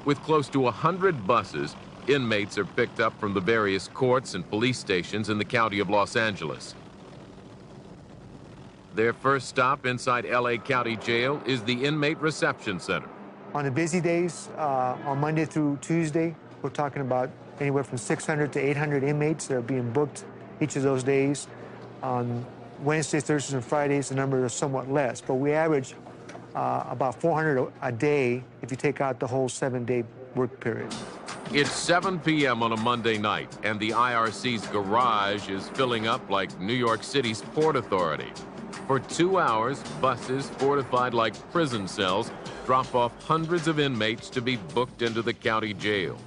With close to 100 buses, inmates are picked up from the various courts and police stations in the county of Los Angeles. Their first stop inside LA County Jail is the Inmate Reception Center. On the busy days, on Monday through Tuesday, we're talking about anywhere from 600 to 800 inmates that are being booked each of those days. On Wednesdays, Thursdays, and Fridays, the number is somewhat less, but we average about 400 a day if you take out the whole 7-day work period. It's 7 p.m. on a Monday night, and the IRC's garage is filling up like New York City's Port Authority. For 2 hours, buses fortified like prison cells drop off hundreds of inmates to be booked into the county jail.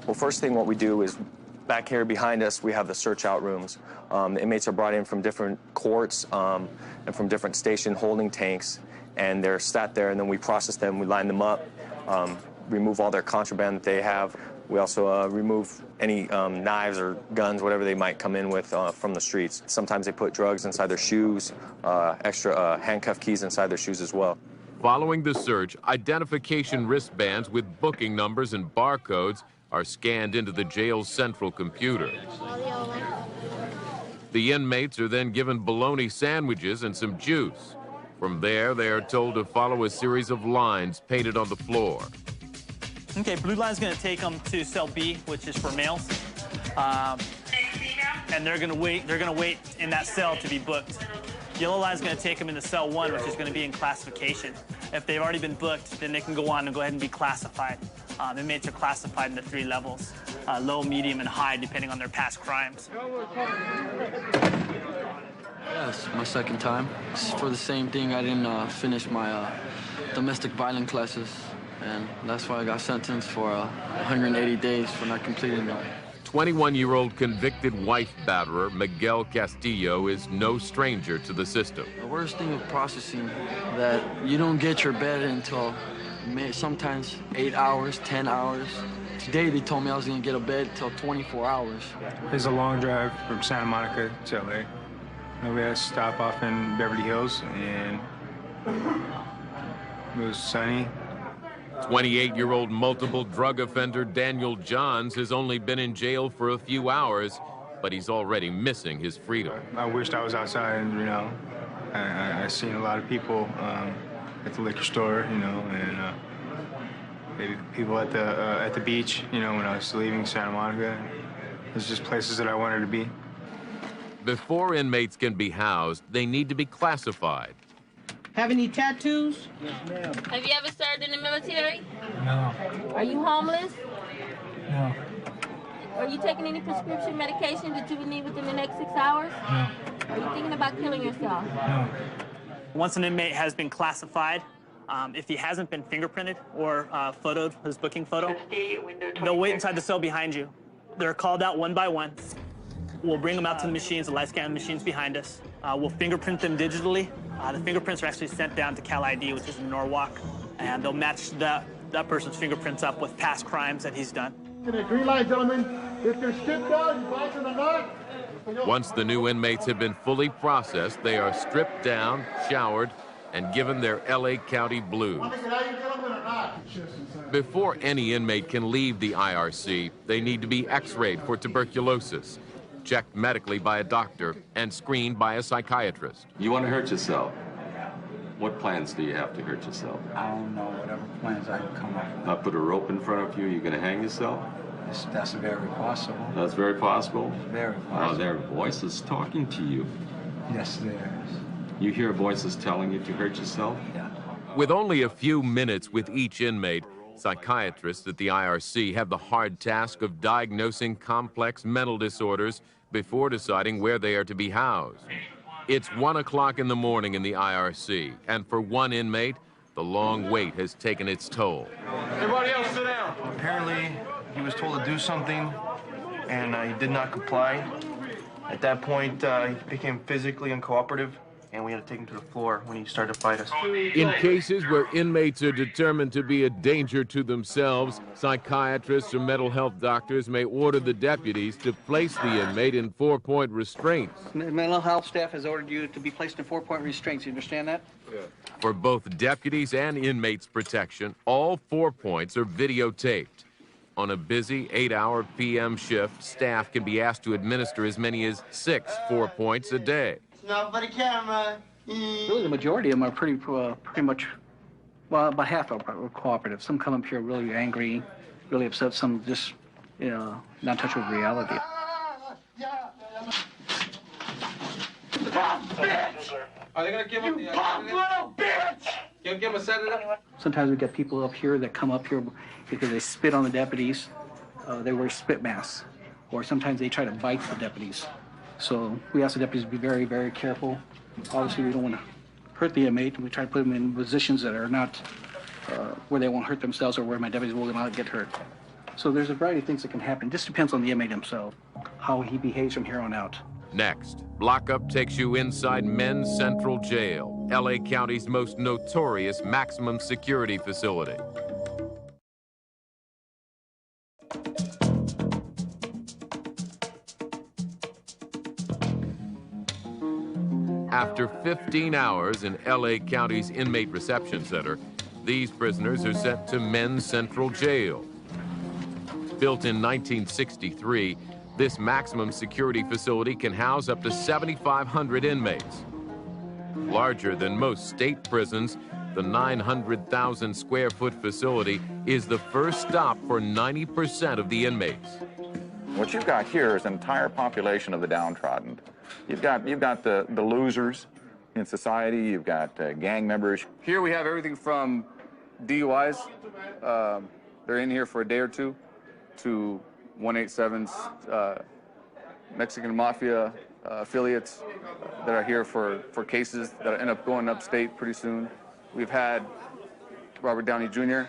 Well, first thing what we do is back here behind us, we have the search-out rooms. The inmates are brought in from different courts and from different station holding tanks, and they're sat there, and then we process them, we line them up, remove all their contraband that they have. We also remove any knives or guns, whatever they might come in with from the streets. Sometimes they put drugs inside their shoes, extra handcuff keys inside their shoes as well. Following the search, identification wristbands with booking numbers and barcodes are scanned into the jail's central computer. The inmates are then given bologna sandwiches and some juice. From there, they are told to follow a series of lines painted on the floor. Okay, blue line's gonna take them to cell B, which is for males. And they're gonna wait in that cell to be booked. Yellow line's gonna take them into cell 1, which is gonna be in classification. If they've already been booked, then they can go on and go ahead and be classified. Inmates are classified into 3 levels, low, medium, and high, depending on their past crimes. Yes, my second time. It's for the same thing. I didn't finish my domestic violence classes, and that's why I got sentenced for 180 days for not completing them. 21-year-old convicted wife batterer Miguel Castillo is no stranger to the system. The worst thing with processing that you don't get your bed until sometimes 8 hours, 10 hours. Today they told me I was gonna get a bed till 24 hours. It's a long drive from Santa Monica to LA. And we had a stop off in Beverly Hills, and it was sunny. 28-year-old multiple drug offender Daniel Johns has only been in jail for a few hours, but he's already missing his freedom. I wished I was outside, you know. I seen a lot of people at the liquor store, you know, and maybe people at the beach, you know, when I was leaving Santa Monica. It's just places that I wanted to be. Before inmates can be housed, they need to be classified. Have any tattoos? Yes, ma'am. Have you ever served in the military? No. Are you homeless? No. Are you taking any prescription medication that you would need within the next 6 hours? No. Are you thinking about killing yourself? No. Once an inmate has been classified, if he hasn't been fingerprinted or photoed, his booking photo, they'll wait inside the cell behind you. They're called out one by one. We'll bring them out to the machines, the light scan machines behind us. We'll fingerprint them digitally. The fingerprints are actually sent down to Cal ID, which is in Norwalk, and they'll match that person's fingerprints up with past crimes that he's done. Green light, gentlemen. If you're stripped down, you box in the knot. Once the new inmates have been fully processed, they are stripped down, showered, and given their LA County blues. Before any inmate can leave the IRC, they need to be x-rayed for tuberculosis, checked medically by a doctor, and screened by a psychiatrist. You want to hurt yourself? What plans do you have to hurt yourself? I don't know, whatever plans I can come up with. Not put a rope in front of you, you're going to hang yourself? That's very possible. That's very possible? Very possible. Now, there are voices talking to you. Yes, there is. You hear voices telling you to hurt yourself? Yeah. With only a few minutes with each inmate, psychiatrists at the IRC have the hard task of diagnosing complex mental disorders before deciding where they are to be housed. It's 1 o'clock in the morning in the IRC, and for one inmate, the long wait has taken its toll. Everybody else sit down. Apparently, he was told to do something, and he did not comply. At that point, he became physically uncooperative, and we had to take him to the floor when he started to fight us. In cases where inmates are determined to be a danger to themselves, psychiatrists or mental health doctors may order the deputies to place the inmate in 4-point restraints. Mental health staff has ordered you to be placed in 4-point restraints. You understand that? For both deputies and inmates' protection, all 4 points are videotaped. On a busy 8-hour PM shift, staff can be asked to administer as many as 6 4 points a day. It's not for the camera. Really, the majority of them are pretty much, well, about half are cooperative. Some come up here really angry, really upset. Some just, not in touch with reality. Are they gonna give him the little bitch? Give him a sedative? Sometimes we get people up here that come up here because they spit on the deputies. They wear spit masks, or sometimes they try to bite the deputies. So we ask the deputies to be very, very careful. Obviously, we don't want to hurt the inmate. We try to put them in positions that are not where they won't hurt themselves or where my deputies will not get hurt. So there's a variety of things that can happen. It just depends on the inmate himself, how he behaves from here on out. Next, lockup takes you inside Men's Central Jail, LA County's most notorious maximum security facility. After 15 hours in LA County's Inmate Reception Center, these prisoners are sent to Men's Central Jail. Built in 1963, this maximum security facility can house up to 7,500 inmates. Larger than most state prisons, the 900,000 square foot facility is the first stop for 90% of the inmates. What you've got here is an entire population of the downtrodden. You've got the losers in society. You've got gang members. Here we have everything from DUIs, they're in here for a day or two, to 187's Mexican Mafia affiliates that are here for cases that end up going upstate pretty soon. We've had Robert Downey Jr.,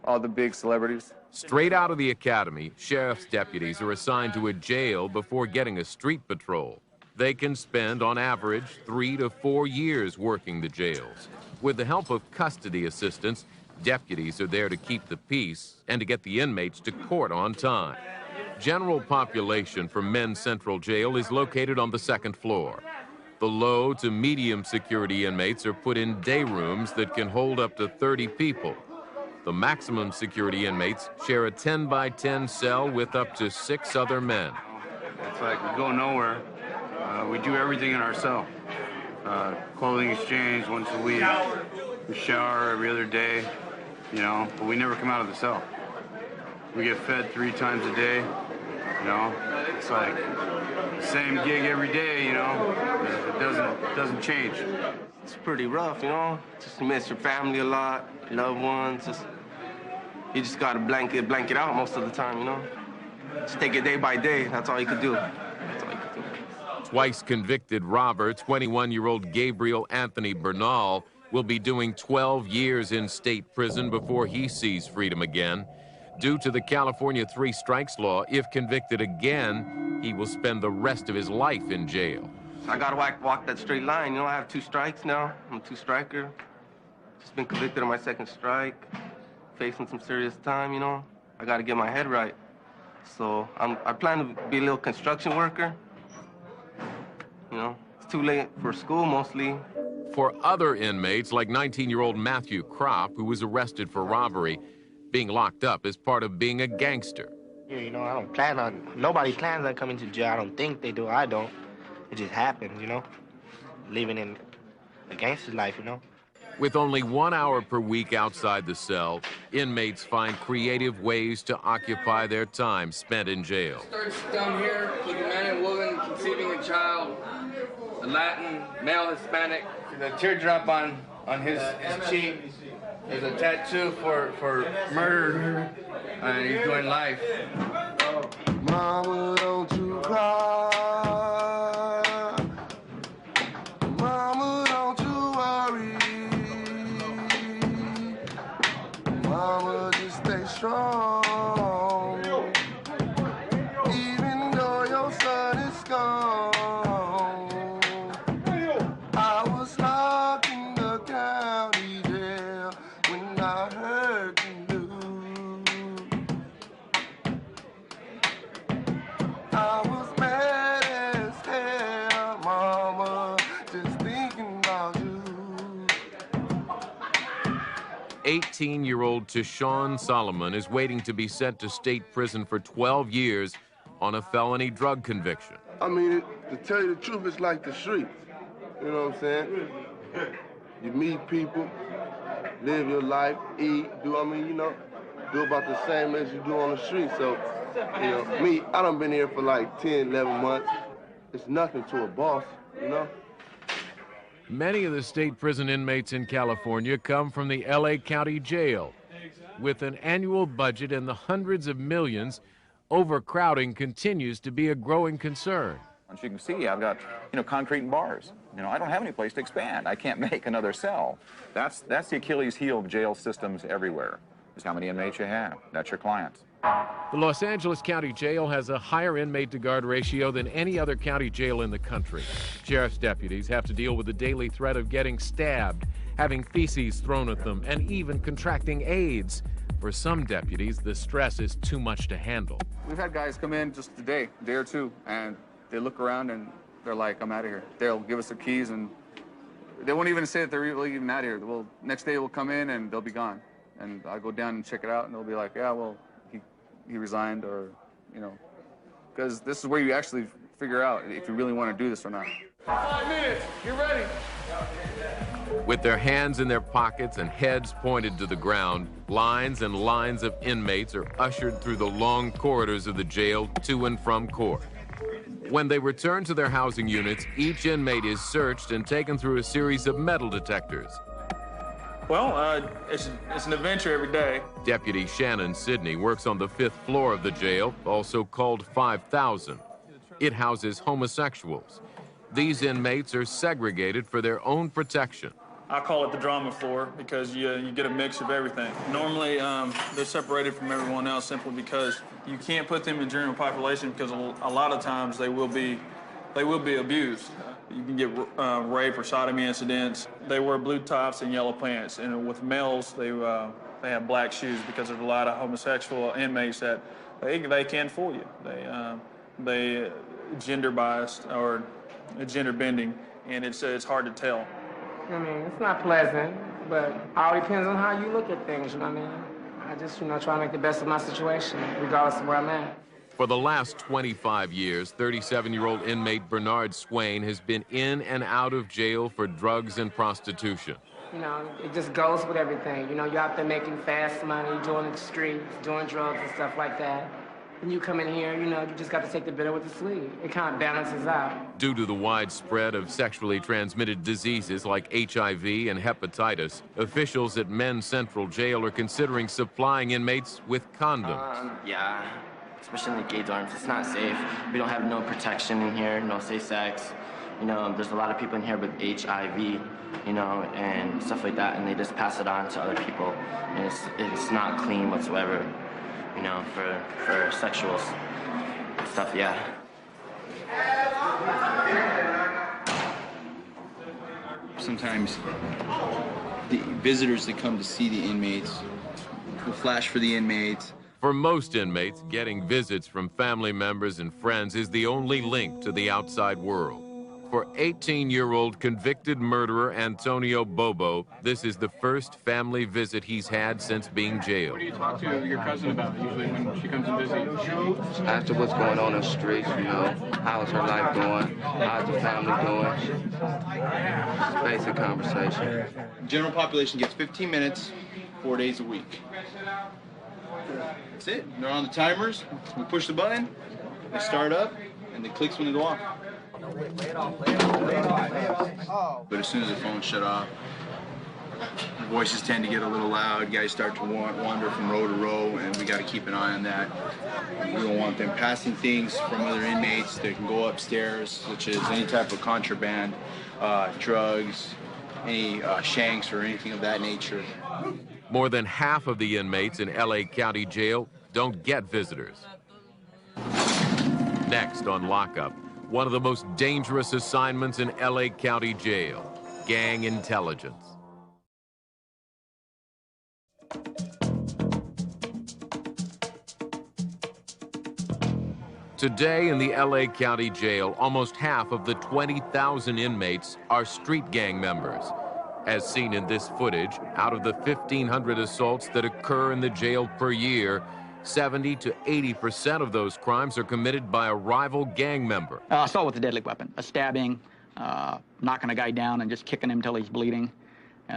all the big celebrities. Straight out of the academy, sheriff's deputies are assigned to a jail before getting a street patrol. They can spend, on average, 3 to 4 years working the jails. With the help of custody assistants, deputies are there to keep the peace and to get the inmates to court on time. General population for Men's Central Jail is located on the 2nd floor. The low to medium security inmates are put in day rooms that can hold up to 30 people. The maximum security inmates share a 10 by 10 cell with up to 6 other men. It's like we go nowhere. We do everything in our cell. Clothing exchange once a week. We shower every other day, but we never come out of the cell. We get fed 3 times a day, It's like same gig every day, It doesn't change. It's pretty rough, Just miss your family a lot, loved ones. You just gotta blank it out most of the time, Just take it day by day. That's all you could do. That's all you could do. Twice convicted robber, 21-year-old Gabriel Anthony Bernal, will be doing 12 years in state prison before he sees freedom again. Due to the California 3 strikes law, if convicted again, he will spend the rest of his life in jail. I gotta walk that straight line. I have 2 strikes now. I'm a 2-striker. Just been convicted of my 2nd strike. Facing some serious time, I gotta get my head right. So I plan to be a little construction worker. It's too late for school mostly. For other inmates, like 19-year-old Matthew Kropp, who was arrested for robbery, being locked up is part of being a gangster. I don't plan on, nobody plans on coming to jail. I don't think they do, I don't. It just happens, living in a gangster's life, With only 1 hour per week outside the cell, inmates find creative ways to occupy their time spent in jail. Starts down here with a man and woman conceiving a child, a Latin, male Hispanic. The teardrop on his cheek is a tattoo for murder, and he's doing life. Mama, don't you cry. Mama, don't you worry. Mama, just stay strong. Even though your son is gone. I was locked in the county jail when I heard the news. I was mad as hell, Mama, just thinking about you. 18-year-old Tishon Solomon is waiting to be sent to state prison for 12 years on a felony drug conviction. I mean, to tell you the truth, it's like the streets. You know what I'm saying? You meet people, live your life, eat, do about the same as you do on the street. So, me, I done been here for like 10, 11 months. It's nothing to a boss, you know? Many of the state prison inmates in California come from the LA County Jail. With an annual budget in the hundreds of millions, overcrowding continues to be a growing concern. As you can see, I've got, concrete and bars. I don't have any place to expand. I can't make another cell. That's the Achilles heel of jail systems everywhere, is how many inmates you have. That's your clients. The Los Angeles County Jail has a higher inmate-to-guard ratio than any other county jail in the country. Sheriff's deputies have to deal with the daily threat of getting stabbed, having feces thrown at them, and even contracting AIDS. For some deputies, the stress is too much to handle. We've had guys come in just a day or two, and they look around and they're like, I'm out of here. They'll give us their keys, and they won't even say that they're really even out of here. Well, next day we'll come in and they'll be gone. And I go down and check it out, and they'll be like, yeah, well, he resigned, or, because this is where you actually figure out if you really want to do this or not. 5 minutes, get ready. With their hands in their pockets and heads pointed to the ground, lines and lines of inmates are ushered through the long corridors of the jail to and from court. When they return to their housing units, each inmate is searched and taken through a series of metal detectors. Well, it's an adventure every day. Deputy Shannon Sidney works on the 5th floor of the jail, also called 5000. It houses homosexuals. These inmates are segregated for their own protection. I call it the drama floor because you get a mix of everything. Normally, they're separated from everyone else simply because you can't put them in general population because a lot of times they will be abused. You can get rape or sodomy incidents. They wear blue tops and yellow pants, and with males, they have black shoes because there's a lot of homosexual inmates that they can fool you. They gender biased or gender bending, and it's hard to tell. I mean, it's not pleasant, but it all depends on how you look at things, you know what I mean? I just, try to make the best of my situation, regardless of where I'm at. For the last 25 years, 37-year-old inmate Bernard Swain has been in and out of jail for drugs and prostitution. It just goes with everything. You're out there making fast money, doing the streets, doing drugs and stuff like that. When you come in here, you just got to take the bitter with the sweet. It kind of balances out. Due to the widespread of sexually transmitted diseases like HIV and hepatitis, officials at Men's Central Jail are considering supplying inmates with condoms. Yeah, especially in the gay dorms. It's not safe. We don't have no protection in here, no safe sex. There's a lot of people in here with HIV, and stuff like that, and they just pass it on to other people. And it's not clean whatsoever. For sexual stuff, yeah. Sometimes the visitors that come to see the inmates will flash for the inmates. For most inmates, getting visits from family members and friends is the only link to the outside world. For 18-year-old convicted murderer Antonio Bobo, this is the first family visit he's had since being jailed. What do you talk to your cousin about usually when she comes to visit you? After what's going on the streets, how's her life going? How's the family doing? Just basic conversation. General population gets 15 minutes, 4 days a week. That's it. They're on the timers. We push the button, they start up, and they clicks when they go off. But as soon as the phones shut off, the voices tend to get a little loud. Guys start to wander from row to row, and we got to keep an eye on that. We don't want them passing things from other inmates that can go upstairs, such as any type of contraband, drugs, any shanks or anything of that nature. More than half of the inmates in LA County Jail don't get visitors. Next on Lockup, one of the most dangerous assignments in LA County Jail, gang intelligence. Today in the LA County Jail, almost half of the 20,000 inmates are street gang members. As seen in this footage, out of the 1,500 assaults that occur in the jail per year, 70 to 80% of those crimes are committed by a rival gang member. Assault with a deadly weapon, a stabbing, knocking a guy down and just kicking him until he's bleeding,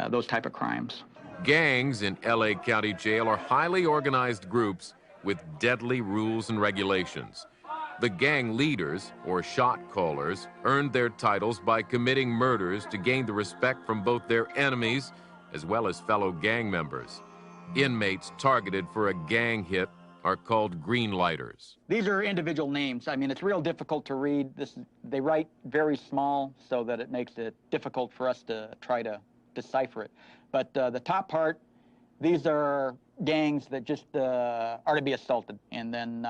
those type of crimes. Gangs in LA County Jail are highly organized groups with deadly rules and regulations. The gang leaders, or shot callers, earned their titles by committing murders to gain the respect from both their enemies as well as fellow gang members. Inmates targeted for a gang hit are called greenlighters. These are individual names. I mean, it's real difficult to read. They write very small so that it makes it difficult for us to try to decipher it. But the top part, these are gangs that just are to be assaulted. And then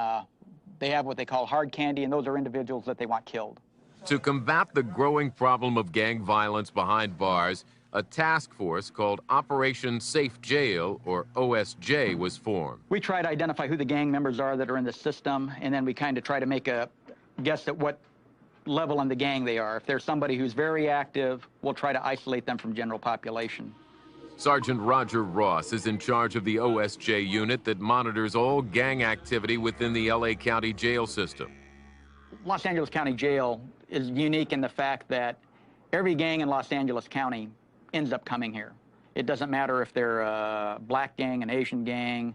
they have what they call hard candy, and those are individuals that they want killed. To combat the growing problem of gang violence behind bars, a task force called Operation Safe Jail, or OSJ, was formed. We try to identify who the gang members are that are in the system, and then we kind of try to make a guess at what level in the gang they are. If there's somebody who's very active, we'll try to isolate them from general population. Sergeant Roger Ross is in charge of the OSJ unit that monitors all gang activity within the LA County jail system. Los Angeles County Jail is unique in the fact that every gang in Los Angeles County ends up coming here. It doesn't matter if they're a black gang, an Asian gang,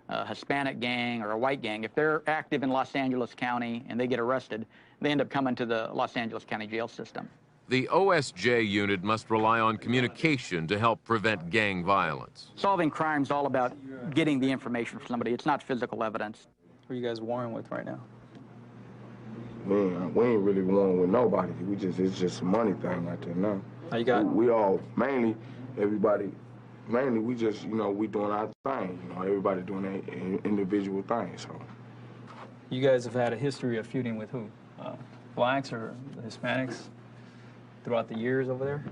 a Hispanic gang, or a white gang. If they're active in Los Angeles County and they get arrested, they end up coming to the Los Angeles County jail system. The OSJ unit must rely on communication to help prevent gang violence. Solving crime is all about getting the information from somebody. It's not physical evidence. Who are you guys warring with right now? We ain't really warring with nobody. It's just a money thing out there now. How you got? We all, mainly, we just, we doing our thing. Everybody doing their individual thing, so. You guys have had a history of feuding with who? Blacks or the Hispanics throughout the years over there?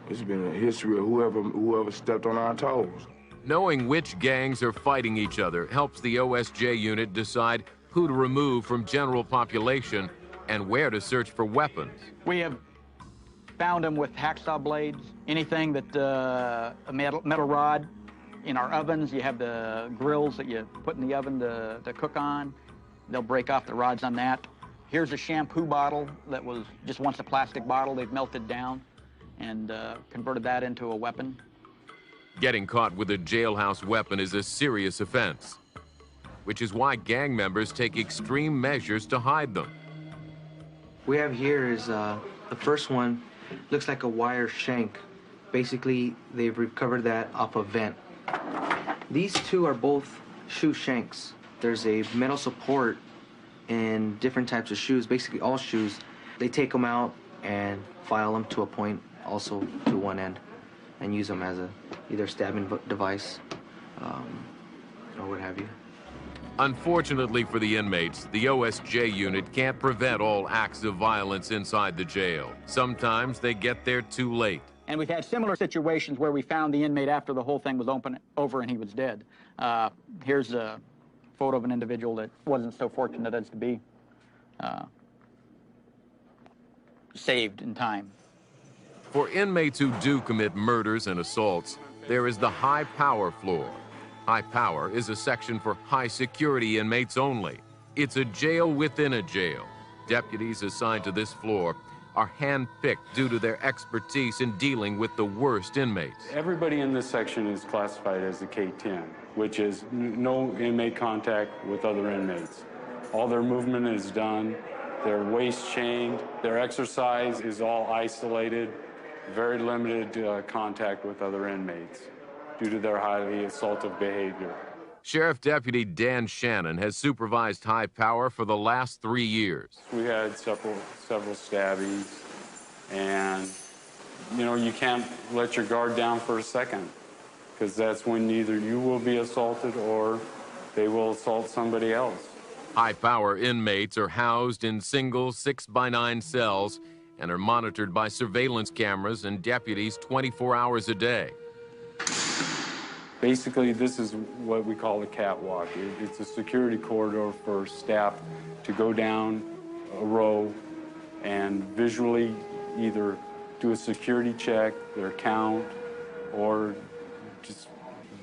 It's been a history of whoever stepped on our toes. Knowing which gangs are fighting each other helps the OSJ unit decide who to remove from general population and where to search for weapons. We have found them with hacksaw blades, anything that a metal rod. In our ovens, you have the grills that you put in the oven to cook on. They'll break off the rods on that. Here's a shampoo bottle that was just once a plastic bottle. They've melted down and converted that into a weapon. Getting caught with a jailhouse weapon is a serious offense, which is why gang members take extreme measures to hide them. We have here is the first one, looks like a wire shank. Basically, they've recovered that off a vent. These two are both shoe shanks. There's a metal support in different types of shoes, basically all shoes. They take them out and file them to a point, also to one end, and use them as a either stabbing device or what have you. Unfortunately for the inmates, the OSJ unit can't prevent all acts of violence inside the jail. Sometimes they get there too late. And we've had similar situations where we found the inmate after the whole thing was over and he was dead. Here's a photo of an individual that wasn't so fortunate as to be saved in time. For inmates who do commit murders and assaults, there is the high power floor. High power is a section for high security inmates only. It's a jail within a jail. Deputies assigned to this floor are handpicked due to their expertise in dealing with the worst inmates. Everybody in this section is classified as a K-10, which is no inmate contact with other inmates. All their movement is done, their waist chained, their exercise is all isolated, very limited contact with other inmates due to their highly assaultive behavior. Sheriff Deputy Dan Shannon has supervised high power for the last 3 years. We had several stabbings, and you can't let your guard down for a second, because that's when either you will be assaulted or they will assault somebody else. High power inmates are housed in single 6x9 cells and are monitored by surveillance cameras and deputies 24 hours a day. Basically, this is what we call a catwalk. It's a security corridor for staff to go down a row and visually either do a security check, their count, or just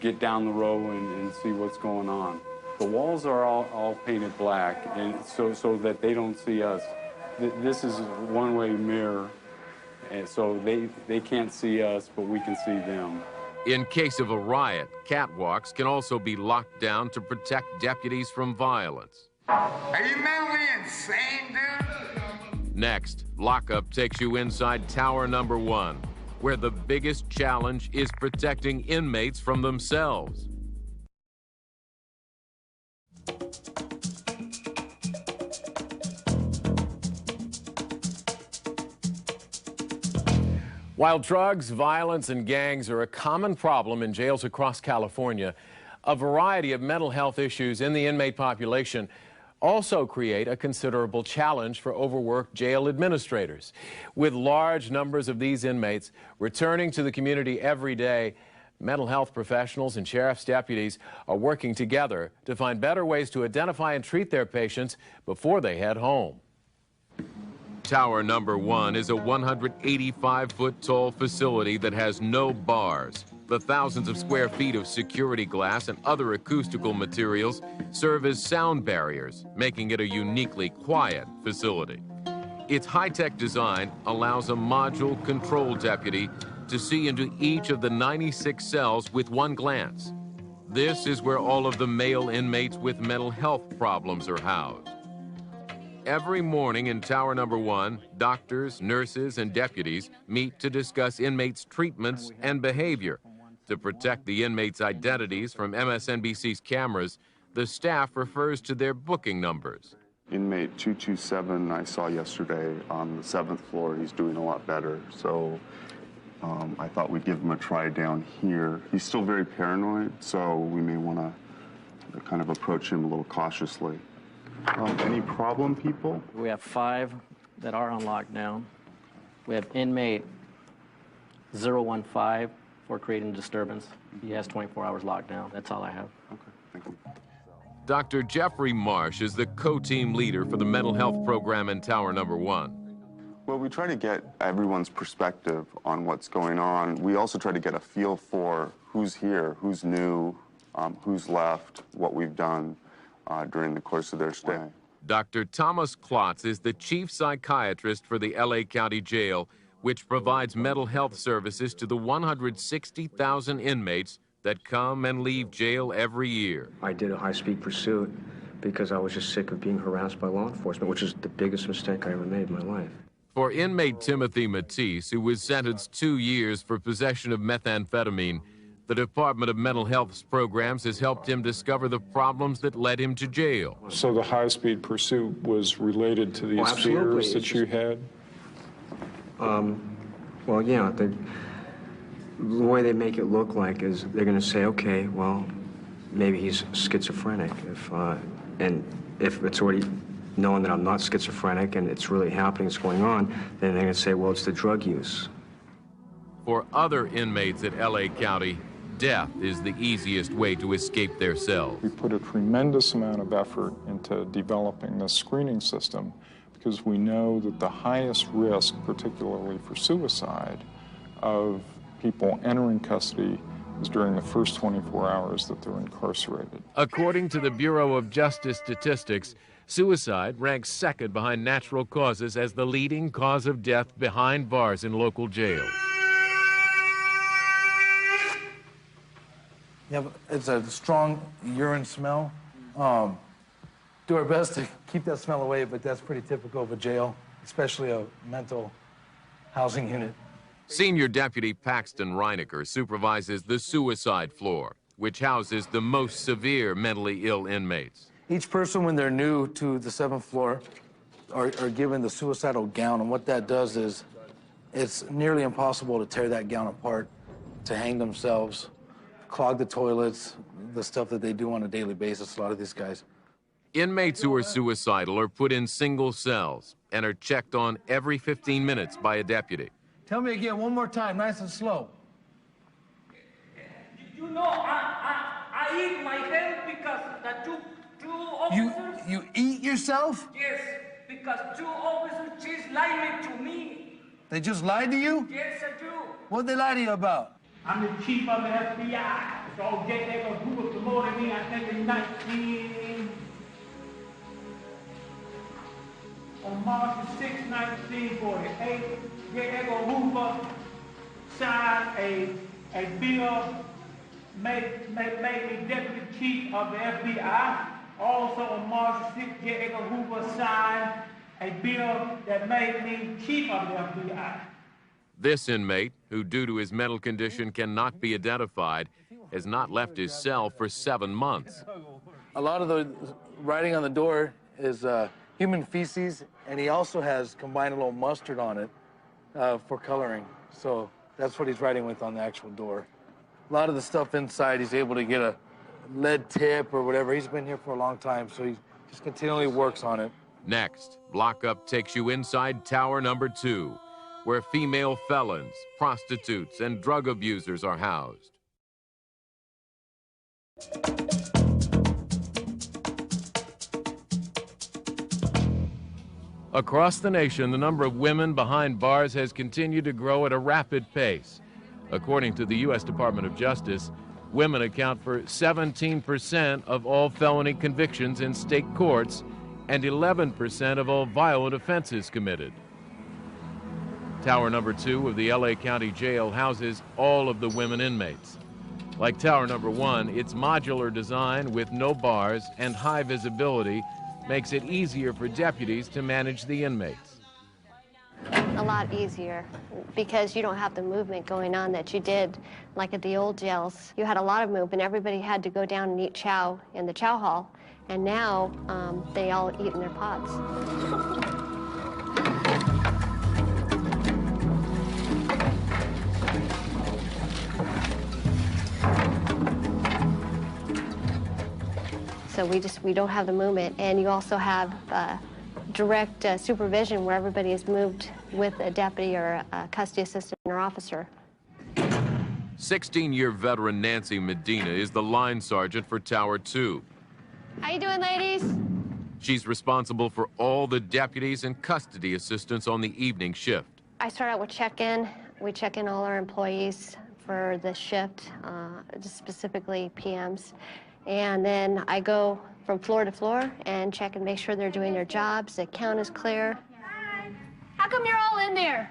get down the row and see what's going on. The walls are all painted black, and so that they don't see us. This is a one-way mirror, and so they can't see us, but we can see them. In case of a riot, catwalks can also be locked down to protect deputies from violence. Are you mentally insane, dude? Next, lockup takes you inside Tower Number 1, where the biggest challenge is protecting inmates from themselves. While drugs, violence, and gangs are a common problem in jails across California, a variety of mental health issues in the inmate population also create a considerable challenge for overworked jail administrators. With large numbers of these inmates returning to the community every day, mental health professionals and sheriff's deputies are working together to find better ways to identify and treat their patients before they head home. Tower Number 1 is a 185-foot-tall facility that has no bars. The thousands of square feet of security glass and other acoustical materials serve as sound barriers, making it a uniquely quiet facility. Its high-tech design allows a module control deputy to see into each of the 96 cells with one glance. This is where all of the male inmates with mental health problems are housed. Every morning in Tower Number 1, doctors, nurses, and deputies meet to discuss inmates' treatments and behavior. To protect the inmates' identities from MSNBC's cameras, the staff refers to their booking numbers. Inmate 227 I saw yesterday on the 7th floor. He's doing a lot better, so I thought we'd give him a try down here. He's still very paranoid, so we may want to kind of approach him a little cautiously. Any problem people? We have 5 that are on lockdown. We have inmate 015 for creating disturbance. He has 24 hours lockdown. That's all I have. Okay, thank you. Dr. Jeffrey Marsh is the co-team leader for the mental health program in Tower Number 1. Well, we try to get everyone's perspective on what's going on. We also try to get a feel for who's here, who's new, who's left, what we've done during the course of their stay. Dr. Thomas Klotz is the chief psychiatrist for the LA County Jail, which provides mental health services to the 160,000 inmates that come and leave jail every year. I did a high-speed pursuit because I was just sick of being harassed by law enforcement, which is the biggest mistake I ever made in my life. For inmate Timothy Matisse, who was sentenced 2 years for possession of methamphetamine, the Department of Mental Health's programs has helped him discover the problems that led him to jail. So the high-speed pursuit was related to these fears that you had? Well, yeah. The way they make it look like is they're going to say, okay, well, maybe he's schizophrenic. And if it's already known that I'm not schizophrenic and it's really happening, it's going on, then they're going to say, well, it's the drug use. For other inmates at LA County, death is the easiest way to escape their cells. We put a tremendous amount of effort into developing this screening system because we know that the highest risk, particularly for suicide, of people entering custody is during the first 24 hours that they're incarcerated. According to the Bureau of Justice Statistics, suicide ranks second behind natural causes as the leading cause of death behind bars in local jails. Yeah, it's a strong urine smell. Do our best to keep that smell away, but that's pretty typical of a jail, especially a mental housing unit. Senior Deputy Paxton Reinecker supervises the suicide floor, which houses the most severe mentally ill inmates. Each person, when they're new to the 7th floor, are given the suicidal gown, and what that does is it's nearly impossible to tear that gown apart, to hang themselves, clog the toilets, the stuff that they do on a daily basis, a lot of these guys. Inmates who are suicidal are put in single cells and are checked on every 15 minutes by a deputy. Tell me again one more time, nice and slow. You know, I eat my health because the two officers... You eat yourself? Yes, because 2 officers just lied to me. They just lied to you? Yes, I do. What'd they lie to you about? I'm the chief of the FBI. So J. Edgar Hoover promoted me, I think, on March 6, 1948, J. Edgar Hoover signed a bill, made me deputy chief of the FBI. Also on March 6, J. Edgar Hoover signed a bill that made me chief of the FBI. This inmate, who due to his mental condition cannot be identified, has not left his cell for 7 months. A lot of the writing on the door is human feces, and he also has combined a little mustard on it for coloring. So that's what he's writing with on the actual door. A lot of the stuff inside, he's able to get a lead tip or whatever. He's been here for a long time, so he just continually works on it. Next, Lockup takes you inside Tower Number 2, where female felons, prostitutes, and drug abusers are housed. Across the nation, the number of women behind bars has continued to grow at a rapid pace. According to the U.S. Department of Justice, women account for 17% of all felony convictions in state courts and 11% of all violent offenses committed. Tower Number 2 of the L.A. County Jail houses all of the women inmates. Like Tower Number 1, its modular design with no bars and high visibility makes it easier for deputies to manage the inmates. A lot easier because you don't have the movement going on that you did like at the old jails. You had a lot of movement. Everybody had to go down and eat chow in the chow hall, and now they all eat in their pots. So we don't have the movement, and you also have direct supervision where everybody is moved with a deputy or a custody assistant or officer. 16-year veteran Nancy Medina is the line sergeant for Tower 2. How you doing, ladies? She's responsible for all the deputies and custody assistants on the evening shift. I start out with check-in. We check in all our employees for the shift, just specifically PMs. And then I go from floor to floor and check and make sure they're doing their jobs, the count is clear. How come you're all in there?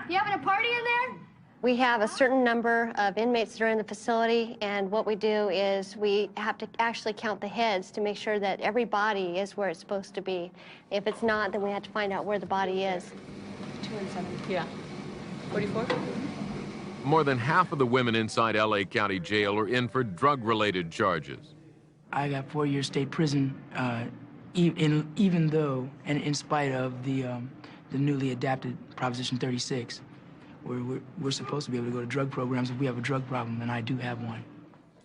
You having a party in there? We have a certain number of inmates that are in the facility, and what we do is we have to actually count the heads to make sure that every body is where it's supposed to be. If it's not, then we have to find out where the body is. 2 and 7. Yeah. 44? More than half of the women inside L.A. County Jail are in for drug-related charges. I got 4 years state prison, even though, and in spite of the newly adapted Proposition 36, where we're supposed to be able to go to drug programs if we have a drug problem, and I do have one.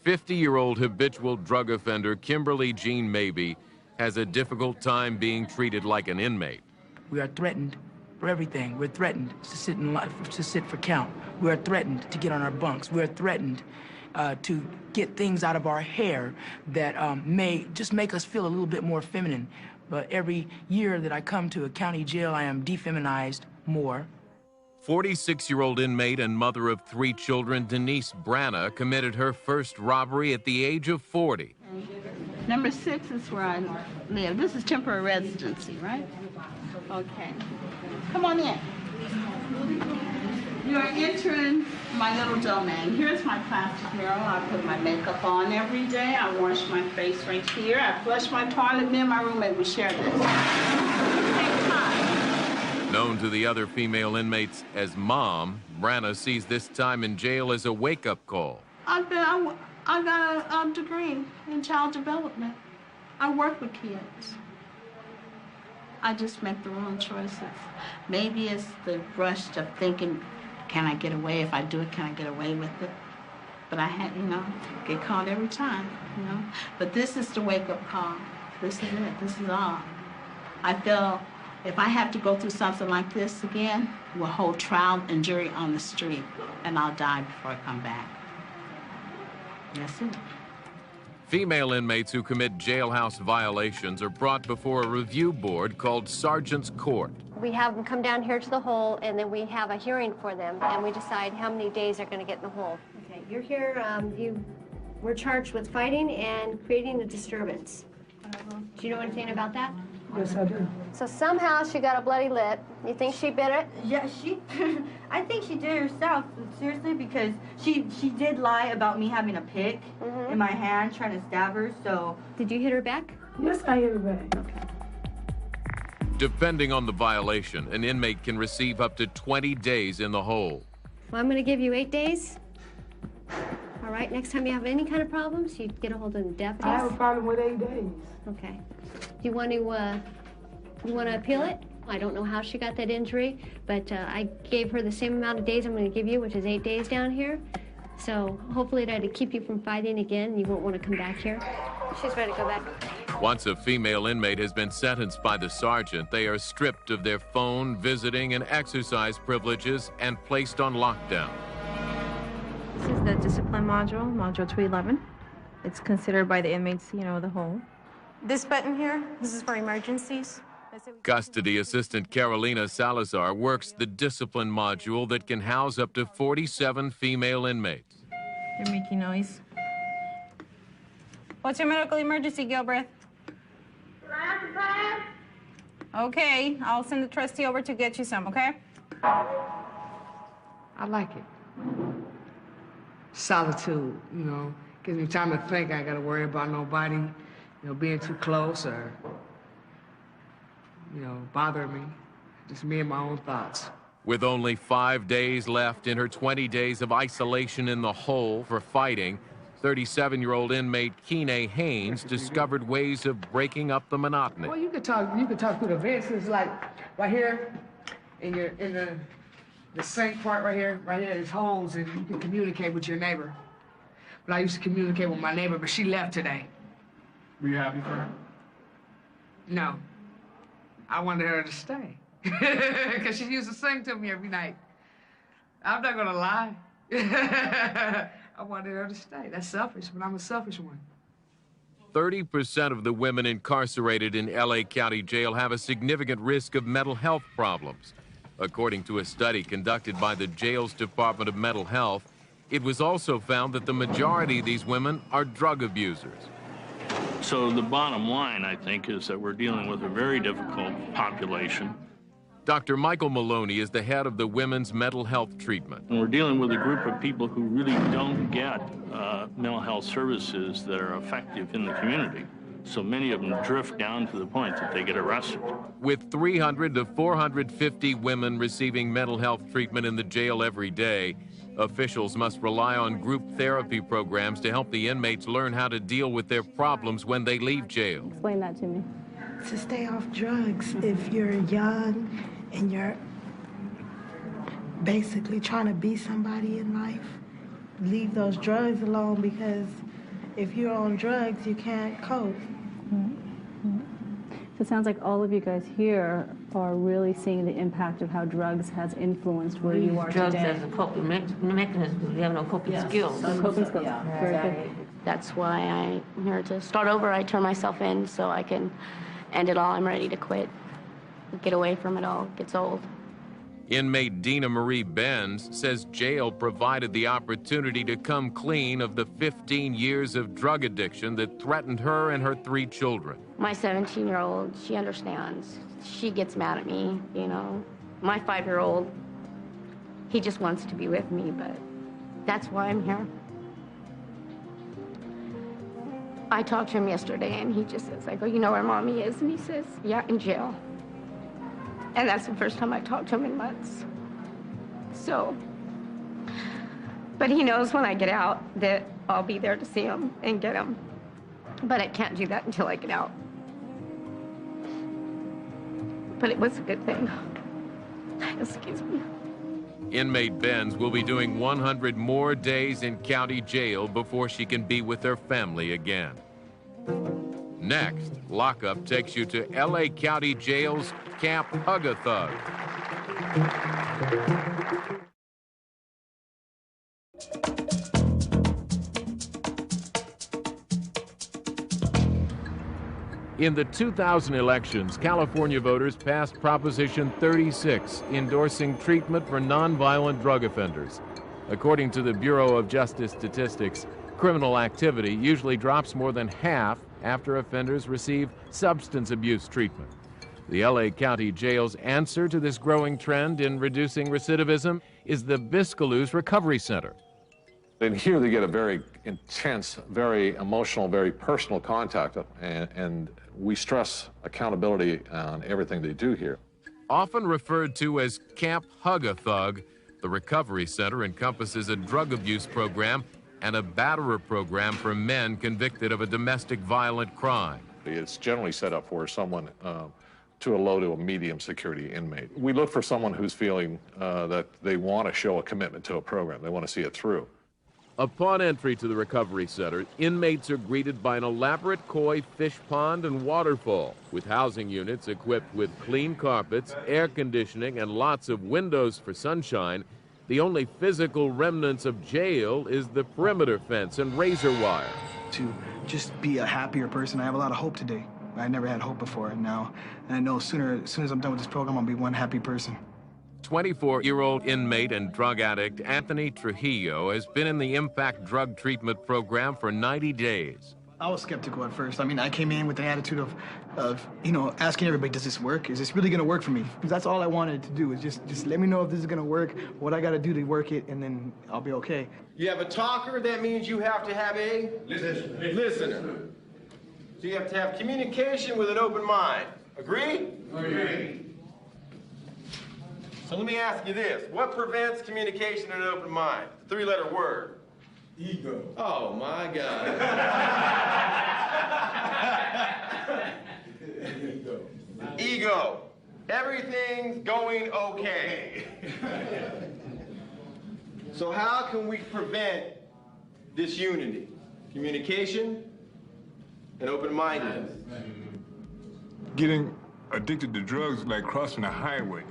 50-year-old habitual drug offender Kimberly Jean Mabee has a difficult time being treated like an inmate. We are threatened for everything. We're threatened to sit for count. We are threatened to get on our bunks. We are threatened to get things out of our hair that may just make us feel a little bit more feminine. But every year that I come to a county jail, I am defeminized more. 46-year-old inmate and mother of 3 children, Denise Branna, committed her first robbery at the age of 40. Number 6 is where I live. This is temporary residency, right? Okay. Come on in. You are entering my little domain. Here's my plastic mirror. I put my makeup on every day. I wash my face right here. I flush my toilet. Me and my roommate, we share this. Take time. Known to the other female inmates as Mom, Branna sees this time in jail as a wake-up call. I got a degree in child development. I work with kids. I just make the wrong choices. Maybe it's the rush of thinking, can I get away? If I do it, can I get away with it? But I had, get caught every time, But this is the wake-up call. This is it. This is all. I feel if I have to go through something like this again, we'll hold trial and jury on the street, and I'll die before I come back. That's it. Female inmates who commit jailhouse violations are brought before a review board called Sergeant's Court. We have them come down here to the hole, and then we have a hearing for them, and we decide how many days they're going to get in the hole. Okay, you're here. We're charged with fighting and creating a disturbance. Do you know anything about that? Yes, I do. So somehow she got a bloody lip. You think she bit it? Yeah, I think she did it herself, seriously, because she did lie about me having a pick in my hand trying to stab her, so... Did you hit her back? Yes, I hit her back. Okay. Depending on the violation, an inmate can receive up to 20 days in the hole. Well, I'm going to give you 8 days. All right, next time you have any kind of problems, you get a hold of the deputies. I have a problem with 8 days. Okay. Do you want to appeal it? I don't know how she got that injury, but I gave her the same amount of days I'm going to give you, which is 8 days down here. So hopefully that'll keep you from fighting again. You won't want to come back here. She's ready to go back. Once a female inmate has been sentenced by the sergeant, they are stripped of their phone, visiting, and exercise privileges and placed on lockdown. This is the discipline module, module 211. It's considered by the inmates, the whole. This button here, this is for emergencies. Custody assistant Carolina Salazar works the discipline module that can house up to 47 female inmates. You're making noise. What's your medical emergency, Gilbreth? Okay, I'll send the trustee over to get you some, okay? I like it. Solitude, gives me time to think. I ain't got to worry about nobody, being too close or, bothering me. Just me and my own thoughts. With only 5 days left in her 20 days of isolation in the hole for fighting, 37-year-old inmate Kine Haynes discovered ways of breaking up the monotony. Well, you could talk through the vents. It's like right here, in the sink part right here, there's holes, and you can communicate with your neighbor. But I used to communicate with my neighbor, but she left today. Were you happy for her? No. I wanted her to stay. Because she used to sing to me every night. I'm not gonna lie. I wanted her to stay. That's selfish, but I'm a selfish one. 30% of the women incarcerated in LA County Jail have a significant risk of mental health problems. According to a study conducted by the jail's Department of Mental Health, it was also found that the majority of these women are drug abusers. So the bottom line, I think, is that we're dealing with a very difficult population. Dr. Michael Maloney is the head of the Women's Mental Health Treatment. And we're dealing with a group of people who really don't get mental health services that are effective in the community. So many of them drift down to the point that they get arrested. With 300 to 450 women receiving mental health treatment in the jail every day, officials must rely on group therapy programs to help the inmates learn how to deal with their problems when they leave jail. Explain that to me. To stay off drugs if you're young and you're basically trying to be somebody in life. Leave those drugs alone, because if you're on drugs, you can't cope. So it sounds like all of you guys here are really seeing the impact of how drugs has influenced where you are drugs today. as a coping mechanism. We have no coping skills. No coping skills. Yeah, Very exactly. good. That's why I'm here to start over. I turn myself in so I can end it all. I'm ready to quit. Get away from it all. It gets old. Inmate Dina Marie Benz says jail provided the opportunity to come clean of the 15 years of drug addiction that threatened her and her 3 children. My 17-year-old, she understands. She gets mad at me, My 5-year-old, he just wants to be with me, but that's why I'm here. I talked to him yesterday, and he just says, I go, you know where Mommy is? And he says, yeah, in jail. And that's the first time I talked to him in months. So, but he knows when I get out that I'll be there to see him and get him. But I can't do that until I get out. But it was a good thing. Excuse me. Inmate Benz will be doing 100 more days in county jail before she can be with her family again. Next, Lockup takes you to LA County Jail's Camp Hug-a-Thug. In the 2000 elections, California voters passed Proposition 36, endorsing treatment for nonviolent drug offenders. According to the Bureau of Justice Statistics, criminal activity usually drops more than half after offenders receive substance abuse treatment. The LA County Jail's answer to this growing trend in reducing recidivism is the Biscalous Recovery Center. And here they get a very intense, very emotional, very personal contact, and we stress accountability on everything they do here. Often referred to as Camp Hug-a-Thug, the Recovery Center encompasses a drug abuse program and a batterer program for men convicted of a domestic violent crime. It's generally set up for someone to a low to a medium security inmate. We look for someone who's feeling that they want to show a commitment to a program. They want to see it through. Upon entry to the Recovery Center, inmates are greeted by an elaborate koi fish pond and waterfall, with housing units equipped with clean carpets, air conditioning, and lots of windows for sunshine. The only physical remnants of jail is the perimeter fence and razor wire. To just be a happier person, I have a lot of hope today. I never had hope before, and I know as soon as I'm done with this program, I'll be one happy person. 24-year-old inmate and drug addict Anthony Trujillo has been in the Impact Drug Treatment Program for 90 days. I was skeptical at first. I mean, I came in with the attitude of asking everybody, does this work? Is this really gonna work for me? Because that's all I wanted to do, is just let me know if this is gonna work, what I gotta do to work it, and then I'll be okay. You have a talker, that means you have to have a listener. So you have to have communication with an open mind. Agree? Agree. So let me ask you this. What prevents communication in an open mind? Three-letter word. Ego. Oh, my God. Ego. Ego. Everything's going okay. So how can we prevent disunity? Communication and open-mindedness. Getting addicted to drugs is like crossing a highway.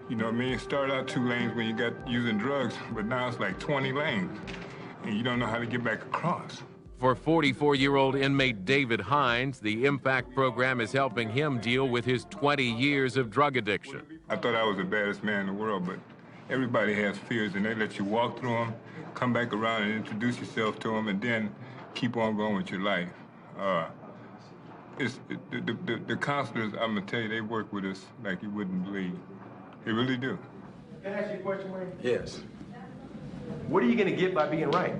You know what I mean? It started out 2 lanes when you got using drugs, but now it's like 20 lanes, and you don't know how to get back across. For 44-year-old inmate David Hines, the Impact program is helping him deal with his 20 years of drug addiction. I thought I was the baddest man in the world, but everybody has fears, and they let you walk through them, come back around and introduce yourself to them, and then keep on going with your life. The counselors, I'm gonna tell you, they work with us like you wouldn't believe. They really do. Can I ask you a question, Wayne? Yes. What are you going to get by being right?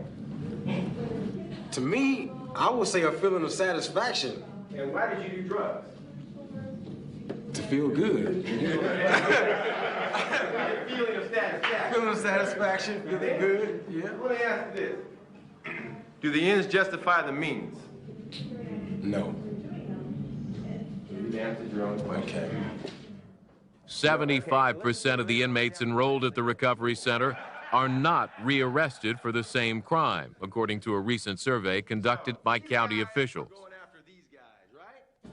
To me, I would say a feeling of satisfaction. And why did you do drugs? To feel good. Feeling of satisfaction. Feeling of satisfaction, feeling good, yeah. Let me ask you this. Do the ends justify the means? No. You answered your own question. Okay. 75% of the inmates enrolled at the Recovery Center are not rearrested for the same crime, according to a recent survey conducted by county officials.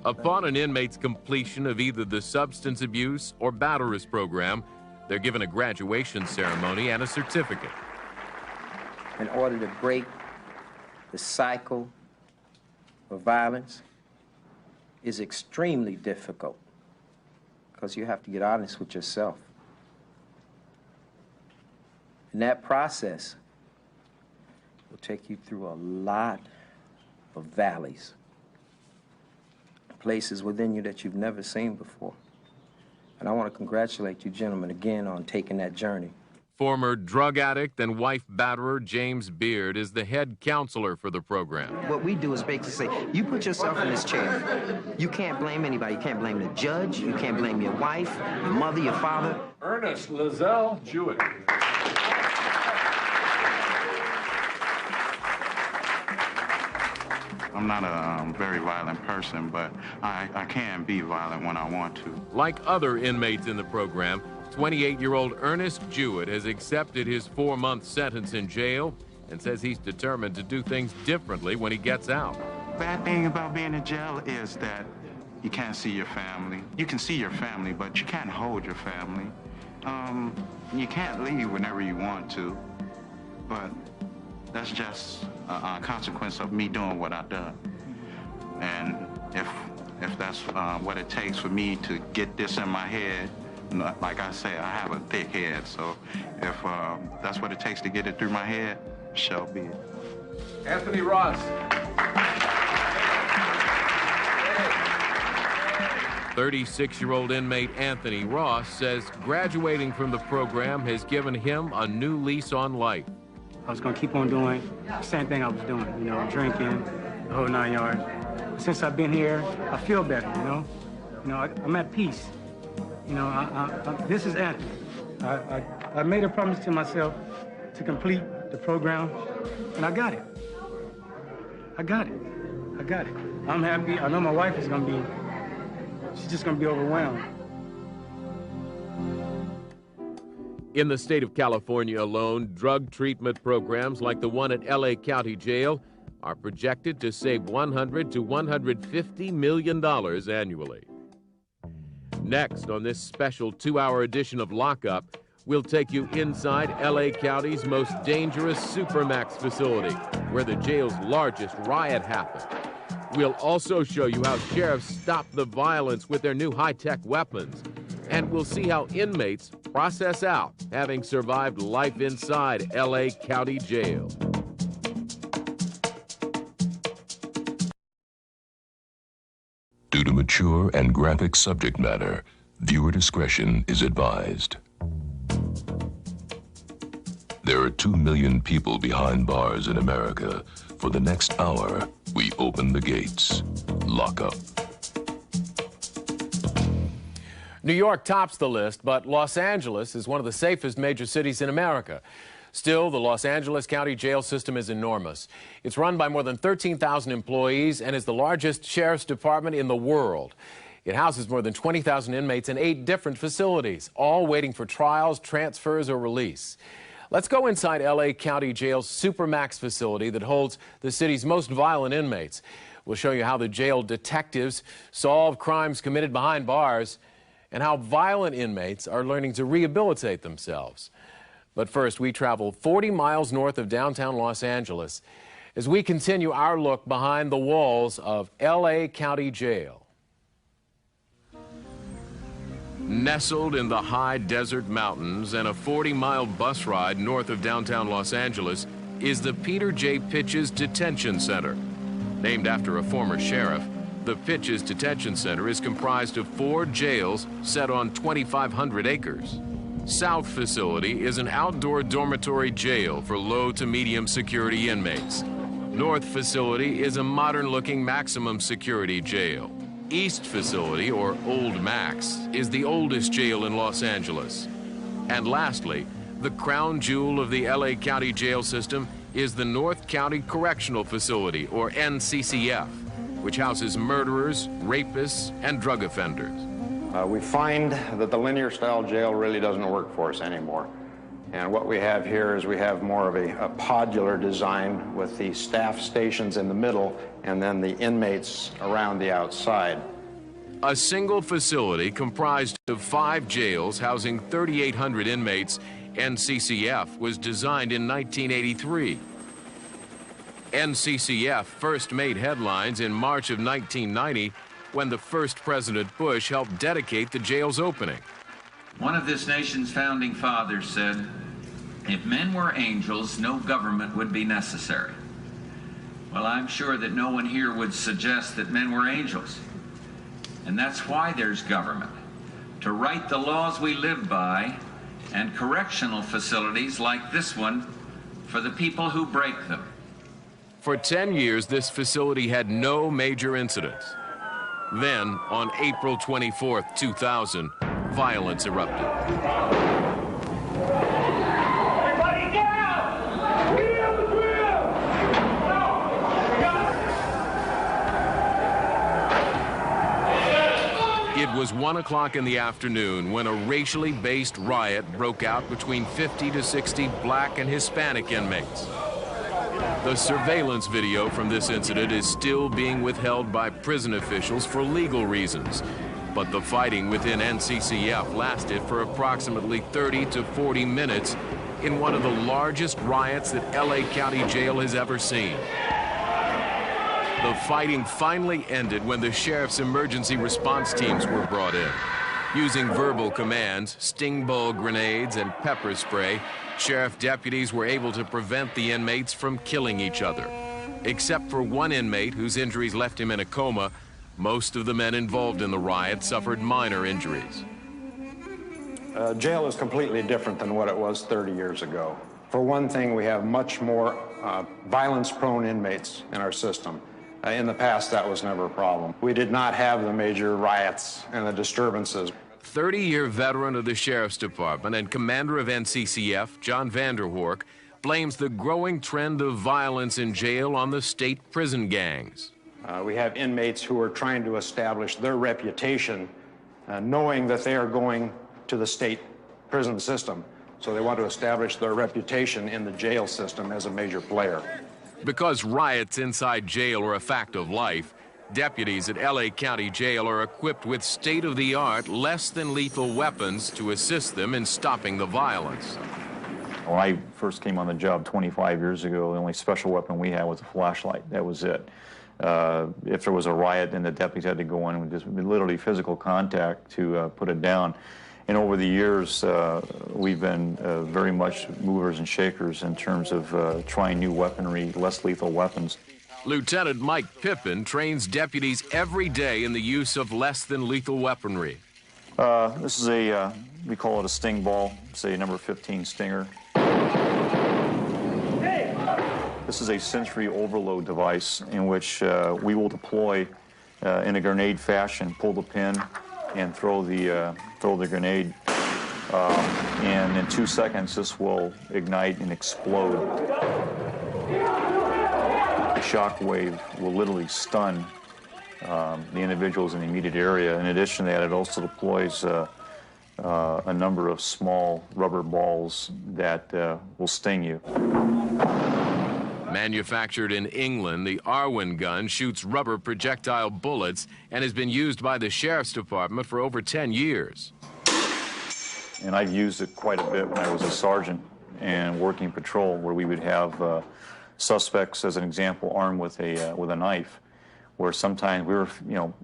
Upon an inmate's completion of either the substance abuse or batterers program, they're given a graduation ceremony and a certificate. In order to break the cycle of violence is extremely difficult, because you have to get honest with yourself. And that process will take you through a lot of valleys, places within you that you've never seen before. And I want to congratulate you gentlemen again on taking that journey. Former drug addict and wife batterer James Beard is the head counselor for the program. What we do is basically say, you put yourself in this chair. You can't blame anybody. You can't blame the judge. You can't blame your wife, your mother, your father. Ernest Lizelle Jewett. I'm not a very violent person, but I can be violent when I want to. Like other inmates in the program, 28-year-old Ernest Jewett has accepted his 4-month sentence in jail and says he's determined to do things differently when he gets out. Bad thing about being in jail is that you can't see your family. You can see your family, but you can't hold your family. You can't leave whenever you want to, but that's just a consequence of me doing what I've done. And if that's what it takes for me to get this in my head. Like I say, I have a thick head, so if that's what it takes to get it through my head, shall be it. Anthony Ross. 36-year-old inmate Anthony Ross says graduating from the program has given him a new lease on life. I was going to keep on doing the same thing I was doing, you know, drinking, the whole 9 yards. Since I've been here, I feel better, you know. I'm at peace. You know, this is Anthony. I made a promise to myself to complete the program, and I got it. I got it. I'm happy. I know my wife is going to be, she's just going to be overwhelmed. In the state of California alone, drug treatment programs like the one at LA County Jail are projected to save $100 to $150 million annually. Next, on this special 2-hour edition of Lockup, we'll take you inside LA County's most dangerous Supermax facility, where the jail's largest riot happened. We'll also show you how sheriffs stop the violence with their new high-tech weapons. And we'll see how inmates process out having survived life inside LA County Jail. Due to mature and graphic subject matter, viewer discretion is advised. There are 2 million people behind bars in America. For the next hour, we open the gates. Lock up. New York tops the list, but Los Angeles is one of the safest major cities in America. Still, the Los Angeles County jail system is enormous. It's run by more than 13,000 employees and is the largest sheriff's department in the world. It houses more than 20,000 inmates in 8 different facilities, all waiting for trials, transfers, or release. Let's go inside LA County Jail's Supermax facility that holds the city's most violent inmates. We'll show you how the jail detectives solve crimes committed behind bars and how violent inmates are learning to rehabilitate themselves. But first, we travel 40 miles north of downtown Los Angeles as we continue our look behind the walls of LA County Jail. Nestled in the high desert mountains and a 40-mile bus ride north of downtown Los Angeles is the Peter J. Pitches Detention Center. Named after a former sheriff, the Pitches Detention Center is comprised of 4 jails set on 2,500 acres. South Facility is an outdoor dormitory jail for low to medium security inmates. North Facility is a modern-looking maximum security jail. East Facility, or Old Max, is the oldest jail in Los Angeles. And lastly, the crown jewel of the LA County jail system is the North County Correctional Facility, or NCCF, which houses murderers, rapists, and drug offenders. We find that the linear style jail really doesn't work for us anymore. And what we have here is we have more of a podular design with the staff stations in the middle and then the inmates around the outside. A single facility comprised of 5 jails housing 3,800 inmates, NCCF was designed in 1983. NCCF first made headlines in March of 1990 when the first President Bush helped dedicate the jail's opening. One of this nation's founding fathers said, "If men were angels, no government would be necessary." Well, I'm sure that no one here would suggest that men were angels. And that's why there's government, to write the laws we live by, and correctional facilities like this one for the people who break them. For 10 years, this facility had no major incidents. Then, on April 24, 2000, violence erupted. Everybody down! Get on the drill! It was 1 o'clock in the afternoon when a racially based riot broke out between 50 to 60 black and Hispanic inmates. The surveillance video from this incident is still being withheld by prison officials for legal reasons. But the fighting within NCCF lasted for approximately 30 to 40 minutes in one of the largest riots that LA County Jail has ever seen. The fighting finally ended when the sheriff's emergency response teams were brought in. Using verbal commands, sting ball grenades, and pepper spray, sheriff deputies were able to prevent the inmates from killing each other. Except for one inmate whose injuries left him in a coma, most of the men involved in the riot suffered minor injuries. Jail is completely different than what it was 30 years ago. For one thing, we have much more violence-prone inmates in our system. In the past, that was never a problem. We did not have the major riots and the disturbances. 30-year veteran of the Sheriff's Department and commander of NCCF, John Vanderhoek, blames the growing trend of violence in jail on the state prison gangs. We have inmates who are trying to establish their reputation, knowing that they are going to the state prison system. So they want to establish their reputation in the jail system as a major player. Because riots inside jail are a fact of life, deputies at LA County Jail are equipped with state-of-the-art, less-than-lethal weapons to assist them in stopping the violence. When I first came on the job 25 years ago, the only special weapon we had was a flashlight. That was it. If there was a riot, then the deputies had to go in with just literally physical contact to put it down. And over the years, we've been very much movers and shakers in terms of trying new weaponry, less lethal weapons. Lieutenant Mike Pippin trains deputies every day in the use of less-than-lethal weaponry. This is a, we call it a sting ball. It's a number 15 Stinger. This is a sensory overload device in which we will deploy in a grenade fashion, pull the pin, and throw the grenade, and in 2 seconds this will ignite and explode. The shock wave will literally stun the individuals in the immediate area. In addition to that, it also deploys a number of small rubber balls that will sting you. Manufactured in England, the Arwen gun shoots rubber projectile bullets and has been used by the Sheriff's Department for over 10 years. And I've used it quite a bit when I was a sergeant and working patrol, where we would have suspects, as an example, armed with a knife, where sometimes we were,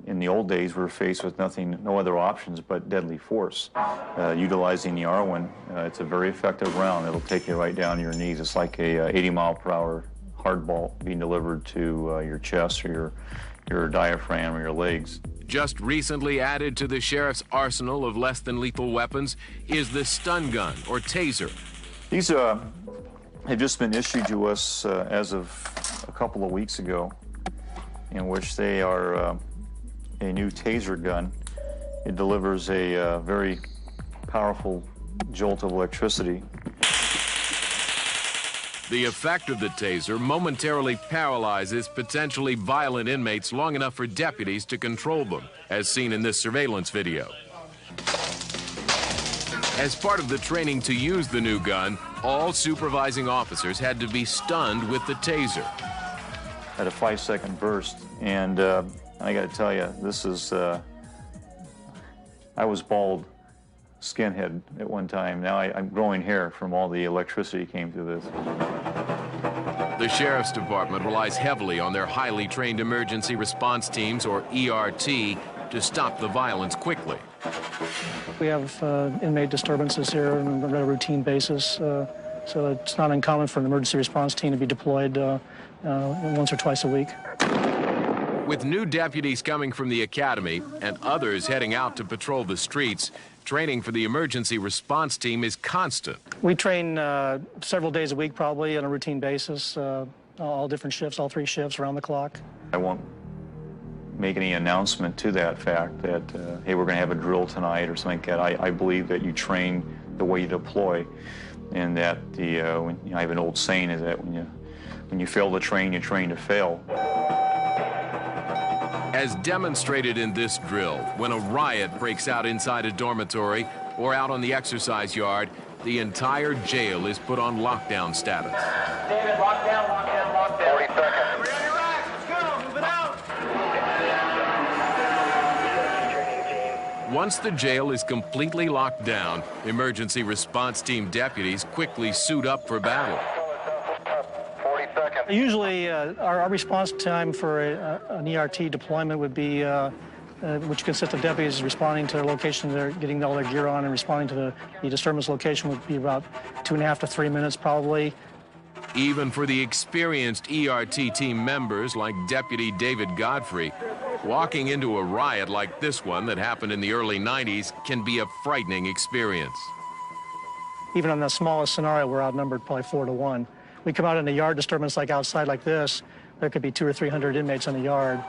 in the old days, we were faced with no other options but deadly force. Utilizing the Arwen, it's a very effective round. It'll take you right down to your knees. It's like a 80-mile-per-hour hardball being delivered to your chest or your diaphragm or your legs. Just recently added to the sheriff's arsenal of less-than-lethal weapons is the stun gun, or taser. These have just been issued to us as of a couple of weeks ago, in which they are a new taser gun. It delivers a very powerful jolt of electricity. The effect of the taser momentarily paralyzes potentially violent inmates long enough for deputies to control them, as seen in this surveillance video. As part of the training to use the new gun, all supervising officers had to be stunned with the taser. At a 5-second burst, and I got to tell you, this is, I was bald skinhead at one time. Now I'm growing hair from all the electricity came through this. The Sheriff's Department relies heavily on their highly trained emergency response teams, or ERT, to stop the violence quickly. We have inmate disturbances here on a routine basis, so it's not uncommon for an emergency response team to be deployed once or twice a week. With new deputies coming from the academy and others heading out to patrol the streets, training for the emergency response team is constant. We train several days a week, probably, on a routine basis, all different shifts, all 3 shifts around the clock. I won't make any announcement to that fact that, hey, we're going to have a drill tonight or something like that. I believe that you train the way you deploy, and that I have an old saying is that when you fail to train, you train to fail. As demonstrated in this drill, when a riot breaks out inside a dormitory or out on the exercise yard, the entire jail is put on lockdown status. David, lockdown, lockdown, lockdown. 40 seconds. We're on your racks. Let's go. Move it out. Once the jail is completely locked down, emergency response team deputies quickly suit up for battle. 40 seconds. Usually, our response time for an ERT deployment would be, which consists of deputies responding to their location, they're getting all their gear on and responding to the disturbance location would be about 2.5 to 3 minutes probably. Even for the experienced ERT team members like Deputy David Godfrey, walking into a riot like this one that happened in the early 90s can be a frightening experience. Even on the smallest scenario, we're outnumbered probably 4 to 1. We come out in a yard disturbance like outside like this, there could be 200 or 300 inmates in the yard,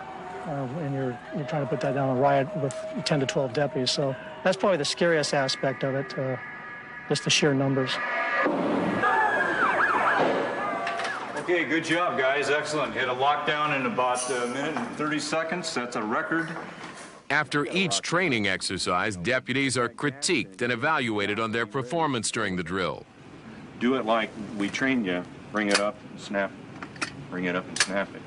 and you're trying to put that down a riot with 10 to 12 deputies. So that's probably the scariest aspect of it, just the sheer numbers. Okay, good job, guys. Excellent. Hit a lockdown in about a minute and 30 seconds. That's a record. After each training exercise, deputies are critiqued and evaluated on their performance during the drill. Do it like we trained you. Bring it up and snap it. Bring it up and snap it.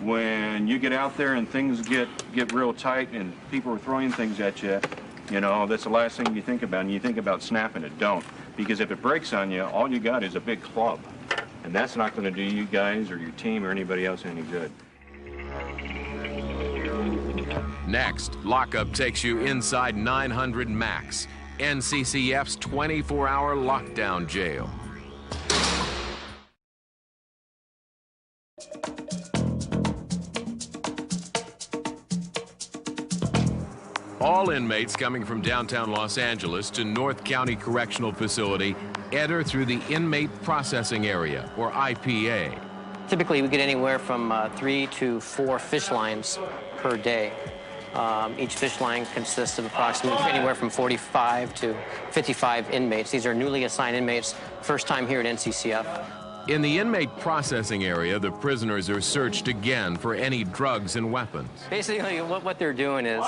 When you get out there and things get real tight and people are throwing things at you, you know, that's the last thing you think about. And you think about snapping it. Don't. Because if it breaks on you, all you got is a big club. And that's not going to do you guys or your team or anybody else any good. Next, lockup takes you inside 900 Max, NCCF's 24-hour lockdown jail. All inmates coming from downtown Los Angeles to North County Correctional Facility enter through the Inmate Processing Area, or IPA. Typically, we get anywhere from 3 to 4 fish lines per day. Each fish line consists of approximately anywhere from 45 to 55 inmates. These are newly assigned inmates, first time here at NCCF. In the inmate processing area, the prisoners are searched again for any drugs and weapons. Basically, what they're doing is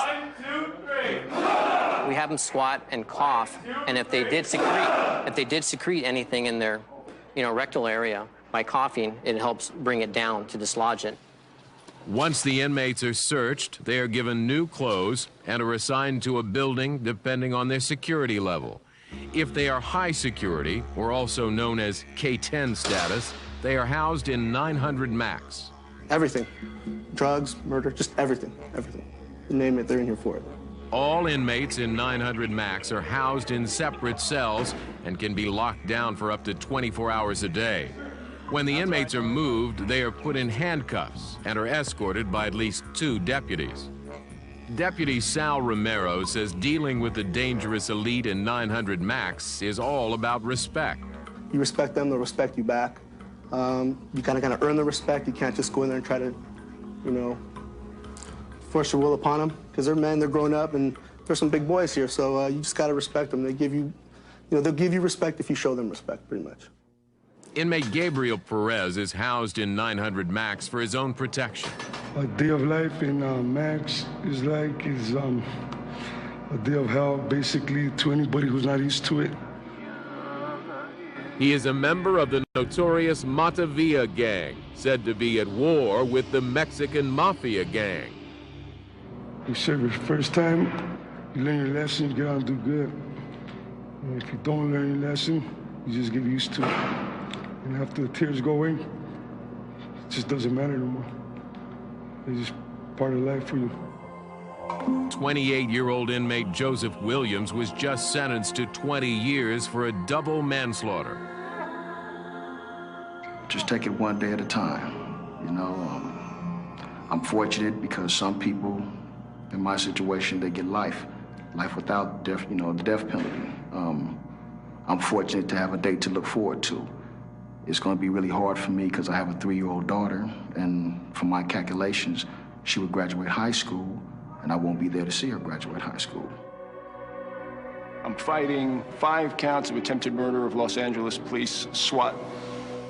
we have them squat and cough, and if they did secrete anything in their, rectal area, by coughing, it helps bring it down to dislodge it. Once the inmates are searched, they are given new clothes and are assigned to a building depending on their security level. If they are high security, or also known as K-10 status, they are housed in 900 Max. Everything. Drugs, murder, just everything. Everything. You name it, they're in here for it. All inmates in 900 Max are housed in separate cells and can be locked down for up to 24 hours a day. When the inmates are moved, they are put in handcuffs and are escorted by at least 2 deputies. Deputy Sal Romero says dealing with the dangerous elite in 900 Max is all about respect. You respect them, they'll respect you back. You kind of earn the respect. You can't just go in there and try to, force your will upon them, because they're men, they're grown up, and there's some big boys here, so you just got to respect them. They give you, they'll give you respect if you show them respect, pretty much. Inmate Gabriel Perez is housed in 900 Max for his own protection. A day of life in Max is a day of hell, basically, to anybody who's not used to it. He is a member of the notorious Mata Villa gang, said to be at war with the Mexican Mafia gang. You serve your first time, you learn your lesson, you get on and do good. And if you don't learn your lesson, you just get used to it. And after the tears go away, it just doesn't matter no more. It's just part of life for you. 28-year-old inmate Joseph Williams was just sentenced to 20 years for a double manslaughter. Just take it one day at a time. I'm fortunate because some people in my situation, they get life without death, the death penalty. I'm fortunate to have a date to look forward to. It's going to be really hard for me because I have a 3-year-old daughter, and from my calculations, she would graduate high school, and I won't be there to see her graduate high school. I'm fighting 5 counts of attempted murder of Los Angeles police SWAT.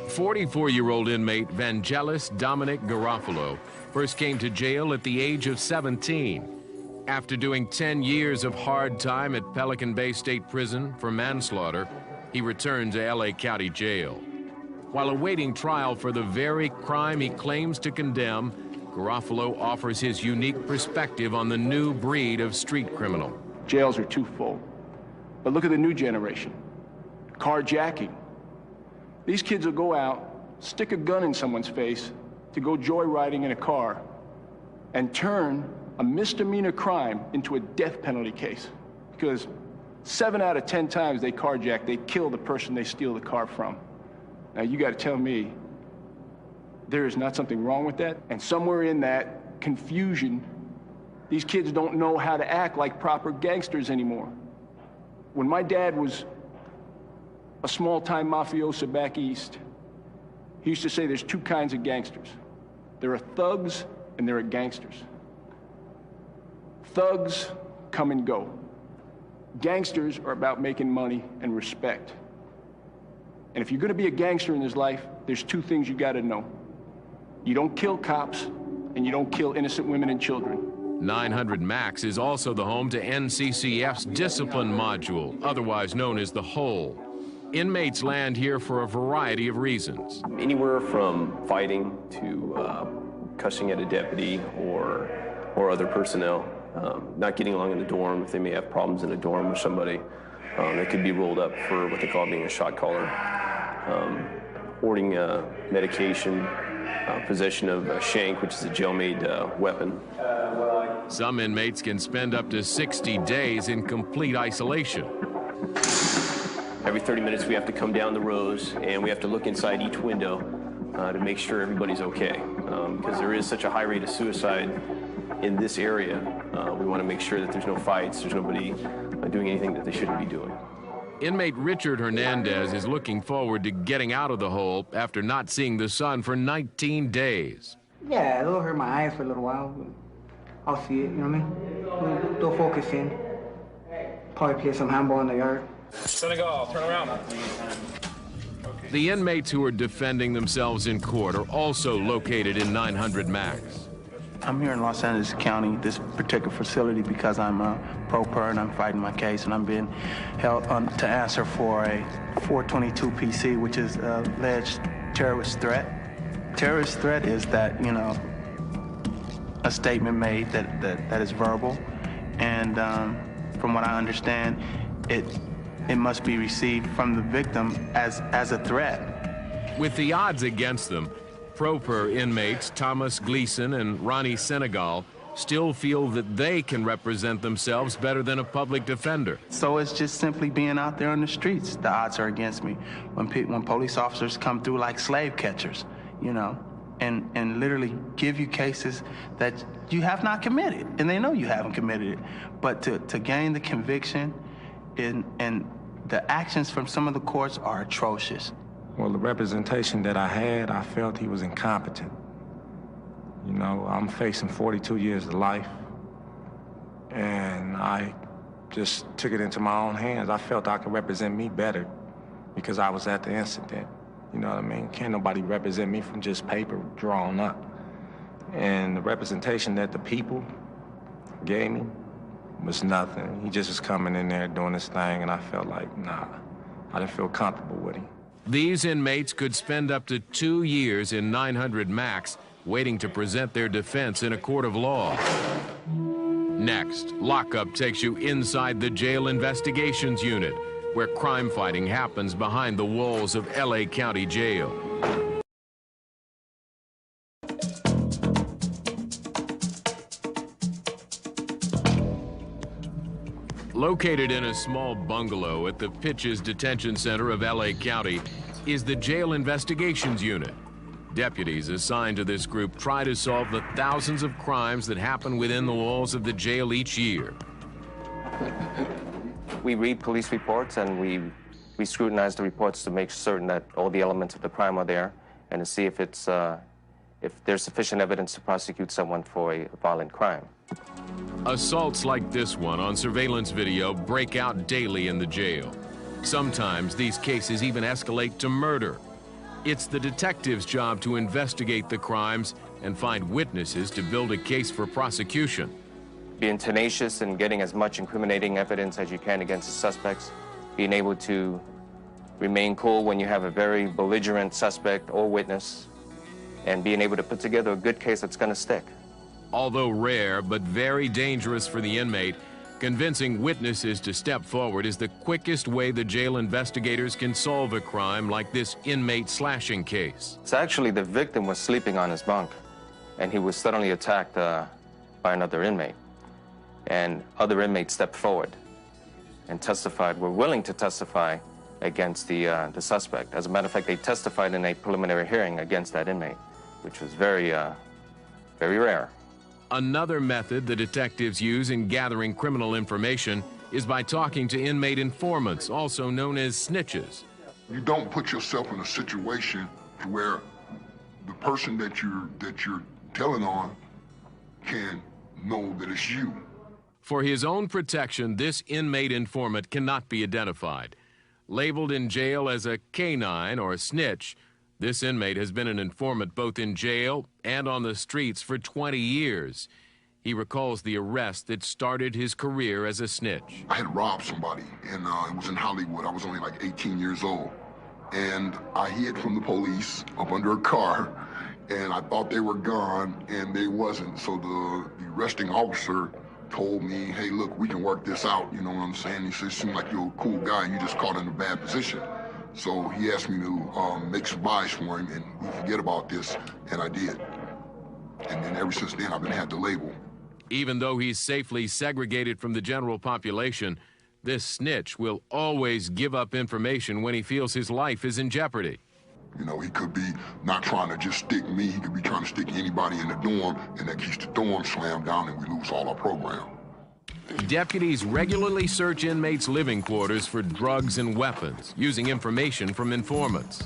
44-year-old inmate Vangelis Dominic Garofalo first came to jail at the age of 17. After doing 10 years of hard time at Pelican Bay State Prison for manslaughter, he returned to LA County Jail. While awaiting trial for the very crime he claims to condemn, Garofalo offers his unique perspective on the new breed of street criminal. Jails are too full. But look at the new generation. Carjacking. These kids will go out, stick a gun in someone's face to go joyriding in a car and turn a misdemeanor crime into a death penalty case. Because 7 out of 10 times they carjack, they kill the person they steal the car from. Now you gotta tell me, there is not something wrong with that? And somewhere in that confusion, these kids don't know how to act like proper gangsters anymore. When my dad was a small-time mafioso back east, he used to say there's 2 kinds of gangsters. There are thugs and there are gangsters. Thugs come and go. Gangsters are about making money and respect. And if you're gonna be a gangster in this life, there's 2 things you gotta know. You don't kill cops, and you don't kill innocent women and children. 900 Max is also the home to NCCF's discipline module, otherwise known as the Hole. Inmates land here for a variety of reasons. Anywhere from fighting to cussing at a deputy or other personnel, not getting along in the dorm if they may have problems in a dorm with somebody. They could be rolled up for what they call being a shot caller. Hoarding medication, possession of a shank, which is a jail-made weapon. Some inmates can spend up to 60 days in complete isolation. Every 30 minutes we have to come down the rows and we have to look inside each window to make sure everybody's okay. Because there is such a high rate of suicide in this area, we want to make sure that there's no fights, there's nobody doing anything that they shouldn't be doing. Inmate Richard Hernandez is looking forward to getting out of the Hole after not seeing the sun for 19 days. Yeah, it'll hurt my eyes for a little while, but I'll see it, you know what I mean? They'll focus in. Probably play some handball in the yard. Senegal, turn around. The inmates who are defending themselves in court are also located in 900 Max. I'm here in Los Angeles County, this particular facility, because I'm a pro per and I'm fighting my case, and I'm being held to answer for a 422 PC, which is alleged terrorist threat. Terrorist threat is that, you know, a statement made that is verbal, and from what I understand, it must be received from the victim as a threat. With the odds against them, pro-per inmates Thomas Gleason and Ronnie Senegal still feel that they can represent themselves better than a public defender. So it's just simply being out there on the streets. The odds are against me. When police officers come through like slave catchers, you know, and literally give you cases that you have not committed, and they know you haven't committed it. But to gain the conviction, and the actions from some of the courts are atrocious. Well, the representation that I had, I felt he was incompetent. You know, I'm facing 42 years of life, and I just took it into my own hands. I felt I could represent me better because I was at the incident. You know what I mean? Can't nobody represent me from just paper drawn up. And the representation that the people gave me was nothing. He just was coming in there doing his thing, and I felt like, nah, I didn't feel comfortable with him. These inmates could spend up to 2 years in 900 Max waiting to present their defense in a court of law. Next, Lockup takes you inside the Jail Investigations Unit, where crime fighting happens behind the walls of LA County Jail. Located in a small bungalow at the Pitches Detention Center of LA County is the Jail Investigations Unit. Deputies assigned to this group try to solve the thousands of crimes that happen within the walls of the jail each year. We read police reports and we scrutinize the reports to make certain that all the elements of the crime are there and to see if there's sufficient evidence to prosecute someone for a violent crime. Assaults like this one on surveillance video break out daily in the jail. Sometimes these cases even escalate to murder. It's the detective's job to investigate the crimes and find witnesses to build a case for prosecution. Being tenacious and getting as much incriminating evidence as you can against the suspects, being able to remain cool when you have a very belligerent suspect or witness, and being able to put together a good case that's going to stick. Although rare but very dangerous for the inmate, Convincing witnesses to step forward is the quickest way the jail investigators can solve a crime like this inmate slashing case. So actually, the victim was sleeping on his bunk, and he was suddenly attacked by another inmate. And other inmates stepped forward and testified, were willing to testify against the suspect. As a matter of fact, they testified in a preliminary hearing against that inmate, which was very, very rare. Another method the detectives use in gathering criminal information is by talking to inmate informants, also known as snitches. You don't put yourself in a situation where the person that you're telling on can know that it's you. For his own protection, this inmate informant cannot be identified. Labeled in jail as a canine or a snitch, this inmate has been an informant both in jail and on the streets for 20 years. He recalls the arrest that started his career as a snitch. I had robbed somebody, and it was in Hollywood. I was only like 18 years old. And I hid from the police up under a car, and I thought they were gone, and they wasn't. So the arresting officer told me, hey, look, we can work this out, you know what I'm saying? He said, it seems like you're a cool guy, you just caught in a bad position. So he asked me to make some buys for him, and we forget about this, and I did. And then ever since then, I've been had the label. Even though he's safely segregated from the general population, this snitch will always give up information when he feels his life is in jeopardy. You know, he could be not trying to just stick me, he could be trying to stick anybody in the dorm, and that keeps the dorm slammed down and we lose all our program. Deputies regularly search inmates' living quarters for drugs and weapons, using information from informants.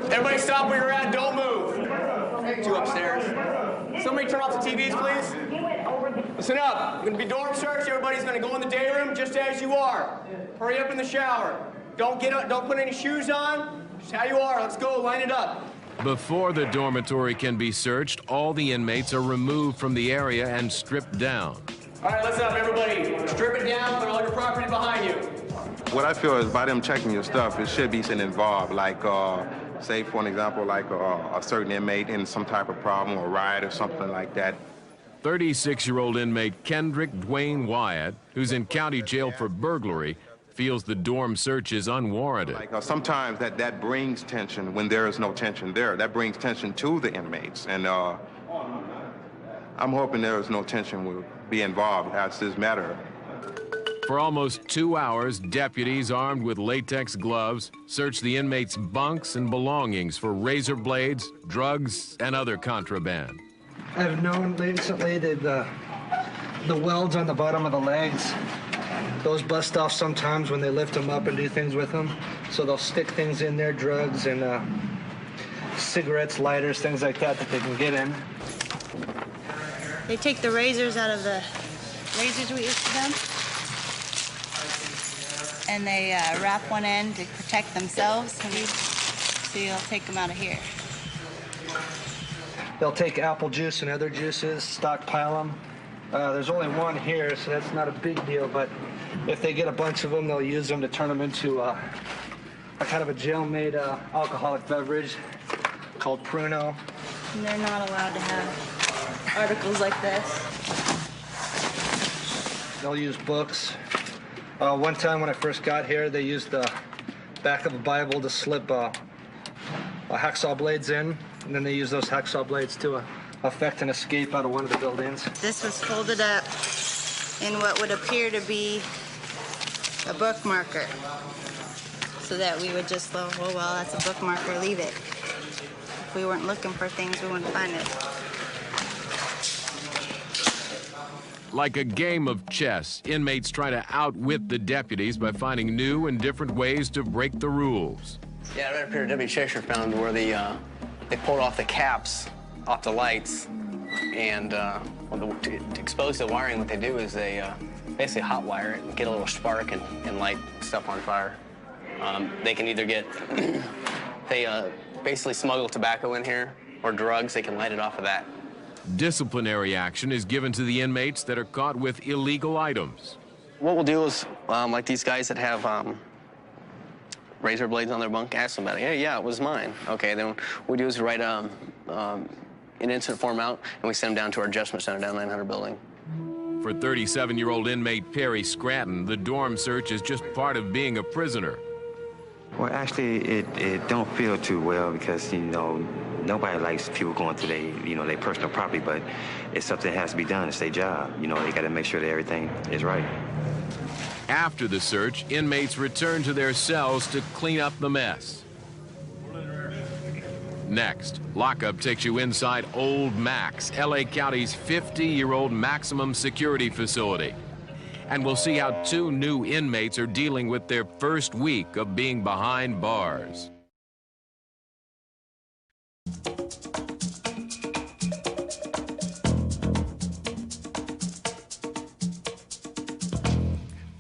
Everybody stop where you're at, don't move. Two upstairs. Somebody turn off the TVs, please. Listen up, we're gonna be dorm search, everybody's gonna go in the day room just as you are. Hurry up in the shower. Don't get up, don't put any shoes on, just how you are, let's go, line it up. Before the dormitory can be searched, all the inmates are removed from the area and stripped down. All right, listen up, everybody. Strip it down, put all your property behind you. What I feel is by them checking your stuff, it should be something involved, like, say, for an example, like a certain inmate in some type of problem or riot or something like that. 36-year-old inmate Kendrick Dwayne Wyatt, who's in county jail for burglary, feels the dorm search is unwarranted. Like, sometimes that brings tension when there is no tension there. That brings tension to the inmates. And I'm hoping there is no tension will be involved as this matter. For almost 2 hours, deputies armed with latex gloves searched the inmates' bunks and belongings for razor blades, drugs, and other contraband. I've known recently that the welds on the bottom of the legs, those bust off sometimes when they lift them up and do things with them. So they'll stick things in there, drugs and cigarettes, lighters, things like that they can get in. They take the razors out of the razors we use for them, and they wrap one end to protect themselves, so you'll take them out of here. They'll take apple juice and other juices, stockpile them. There's only one here, so that's not a big deal, but if they get a bunch of them, they'll use them to turn them into a kind of a jail-made alcoholic beverage called Pruno. And they're not allowed to have articles like this. They'll use books. One time when I first got here, they used the back of a Bible to slip hacksaw blades in, and then they use those hacksaw blades to effect an escape out of one of the buildings. This was folded up in what would appear to be a bookmarker, so that we would just go, oh, well, that's a bookmarker, leave it. If we weren't looking for things, we wouldn't find it. Like a game of chess, inmates try to outwit the deputies by finding new and different ways to break the rules. Yeah, right up here, Deputy Cheshire found where they pulled off the caps off the lights, and to expose the wiring, what they do is they basically hot wire it and get a little spark and light stuff on fire. They can either get, they basically smuggle tobacco in here or drugs, they can light it off of that. Disciplinary action is given to the inmates that are caught with illegal items. What we'll do is, like these guys that have razor blades on their bunk, ask them about it. Hey, yeah, it was mine. Okay, then what we do is write an incident form out, and we send them down to our adjustment center down 900 building. For 37-year-old inmate Perry Scranton, the dorm search is just part of being a prisoner. Well, actually, it don't feel too well because, nobody likes people going to their personal property, but it's something that has to be done. It's their job. They got to make sure that everything is right. After the search, inmates return to their cells to clean up the mess. Next, lockup takes you inside Old Max, LA County's 50-year-old maximum security facility. And we'll see how 2 new inmates are dealing with their first week of being behind bars.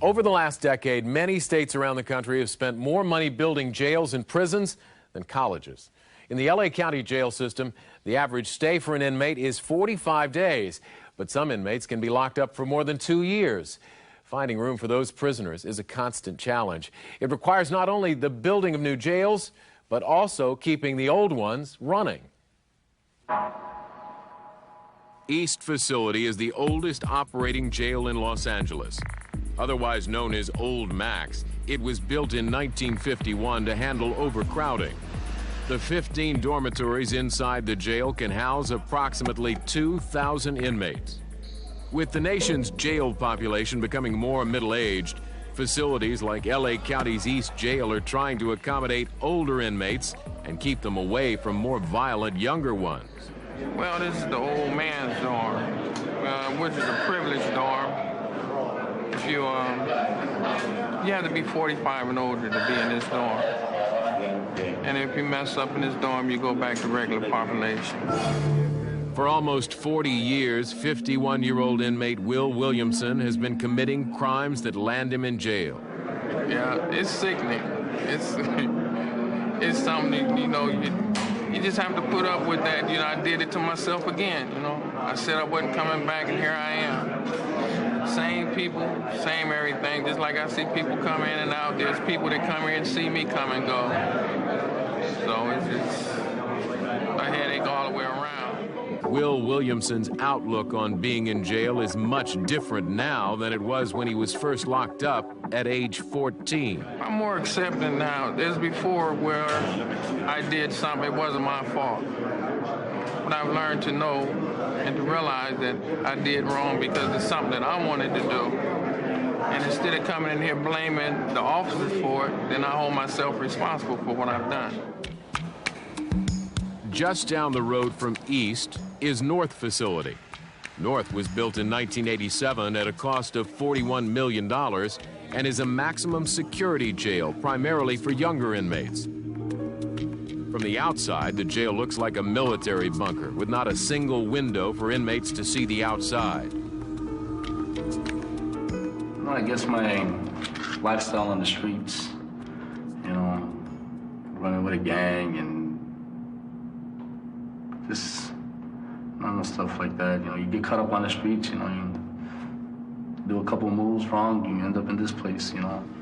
Over the last decade, many states around the country have spent more money building jails and prisons than colleges. In the LA County jail system, the average stay for an inmate is 45 days, but some inmates can be locked up for more than 2 years. Finding room for those prisoners is a constant challenge. It requires not only the building of new jails, but also keeping the old ones running. East Facility is the oldest operating jail in Los Angeles. Otherwise known as Old Max, it was built in 1951 to handle overcrowding. The 15 dormitories inside the jail can house approximately 2,000 inmates. With the nation's jail population becoming more middle-aged, facilities like LA County's East Jail are trying to accommodate older inmates and keep them away from more violent younger ones. Well, this is the old man's dorm, which is a privileged dorm. If you have to be 45 and older to be in this dorm. And if you mess up in this dorm, you go back to regular population. For almost 40 years, 51-year-old inmate Will Williamson has been committing crimes that land him in jail. Yeah, it's sickening. It's something, you just have to put up with that. I did it to myself again, I said I wasn't coming back, and here I am. Same people, same everything. Just like I see people come in and out, there's people that come here and see me come and go. So it's just a headache all the way around. Will Williamson's outlook on being in jail is much different now than it was when he was first locked up at age 14. I'm more accepting now. There's before where I did something, it wasn't my fault. But I've learned to know and to realize that I did wrong because it's something that I wanted to do. And instead of coming in here blaming the officers for it, then I hold myself responsible for what I've done. Just down the road from East is North Facility. North was built in 1987 at a cost of $41 million and is a maximum security jail, primarily for younger inmates. From the outside, the jail looks like a military bunker with not a single window for inmates to see the outside. Well, I guess my lifestyle on the streets, running with a gang and just normal stuff like that. You get caught up on the streets, you do a couple moves wrong, you end up in this place,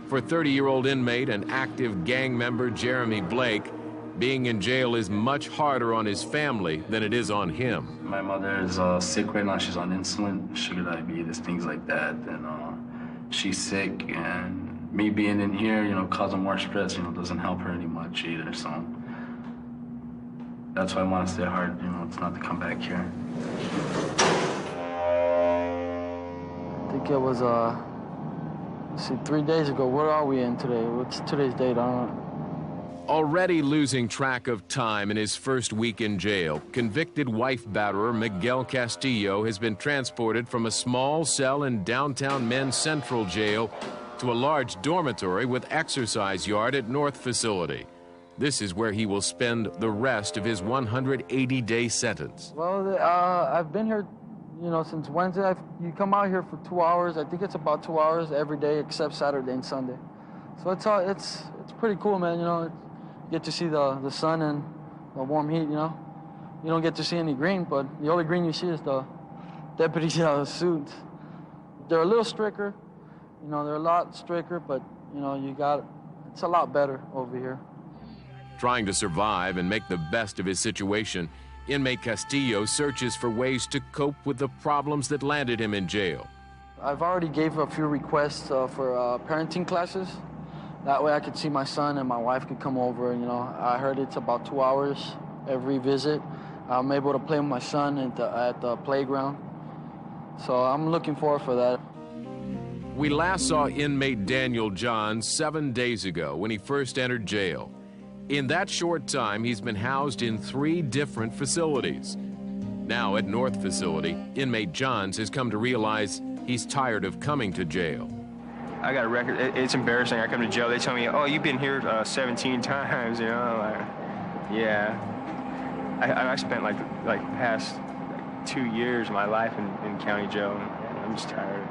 For 30-year-old inmate and active gang member Jeremy Blake, being in jail is much harder on his family than it is on him. My mother is sick right now. She's on insulin, sugar diabetes, things like that. And she's sick, and me being in here, causing more stress, doesn't help her any much either. So that's why I want to stay hard, it's not to come back here. I think it was, 3 days ago. What are we in today? What's today's date? I don't know. Already losing track of time in his first week in jail, convicted wife batterer Miguel Castillo has been transported from a small cell in downtown Men's Central Jail to a large dormitory with exercise yard at North Facility. This is where he will spend the rest of his 180-day sentence. Well, I've been here, since Wednesday. You come out here for 2 hours. I think it's about 2 hours every day except Saturday and Sunday. So it's pretty cool, man. You get to see the sun and the warm heat. You don't get to see any green, but the only green you see is the deputy's suit. They're a little stricter. They're a lot stricter, but it's a lot better over here. Trying to survive and make the best of his situation, inmate Castillo searches for ways to cope with the problems that landed him in jail. I've already gave a few requests for parenting classes. That way I could see my son and my wife could come over. You know, I heard it's about 2 hours every visit. I'm able to play with my son at the playground. So I'm looking forward for that. We last saw inmate Daniel Johns 7 days ago when he first entered jail. In that short time, he's been housed in 3 different facilities. Now at North Facility, inmate Johns has come to realize he's tired of coming to jail. I got a record. It's embarrassing. I come to jail, they tell me, oh, you've been here 17 times, you know? Yeah. I spent like past 2 years of my life in county jail, and I'm just tired.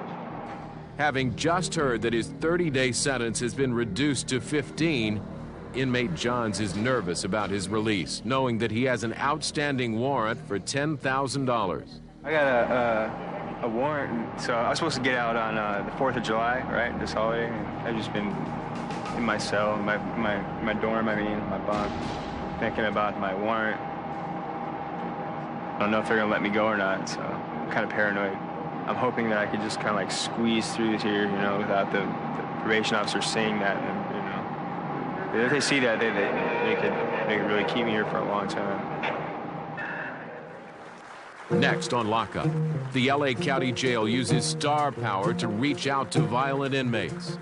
Having just heard that his 30-day sentence has been reduced to 15, inmate Johns is nervous about his release, knowing that he has an outstanding warrant for $10,000. I got a warrant, so I was supposed to get out on the 4th of July, right, this holiday. I've just been in my cell, my dorm, my bunk, thinking about my warrant. I don't know if they're gonna let me go or not, so I'm kind of paranoid. I'm hoping that I could just kind of like squeeze through here, you know, without the probation officer seeing that, and you know, if they see that, they could really keep me here for a long time. Next on Lockup, the LA County Jail uses star power to reach out to violent inmates.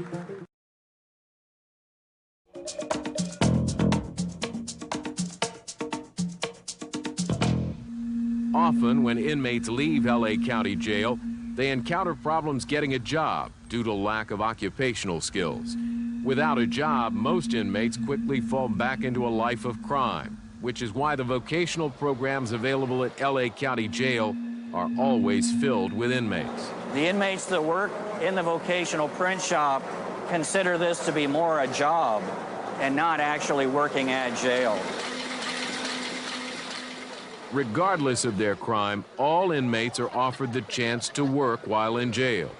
Often, when inmates leave LA County Jail, they encounter problems getting a job due to lack of occupational skills. Without a job, most inmates quickly fall back into a life of crime, which is why the vocational programs available at LA County Jail are always filled with inmates. The inmates that work in the vocational print shop consider this to be more a job and not actually working at jail. Regardless of their crime, all inmates are offered the chance to work while in jail.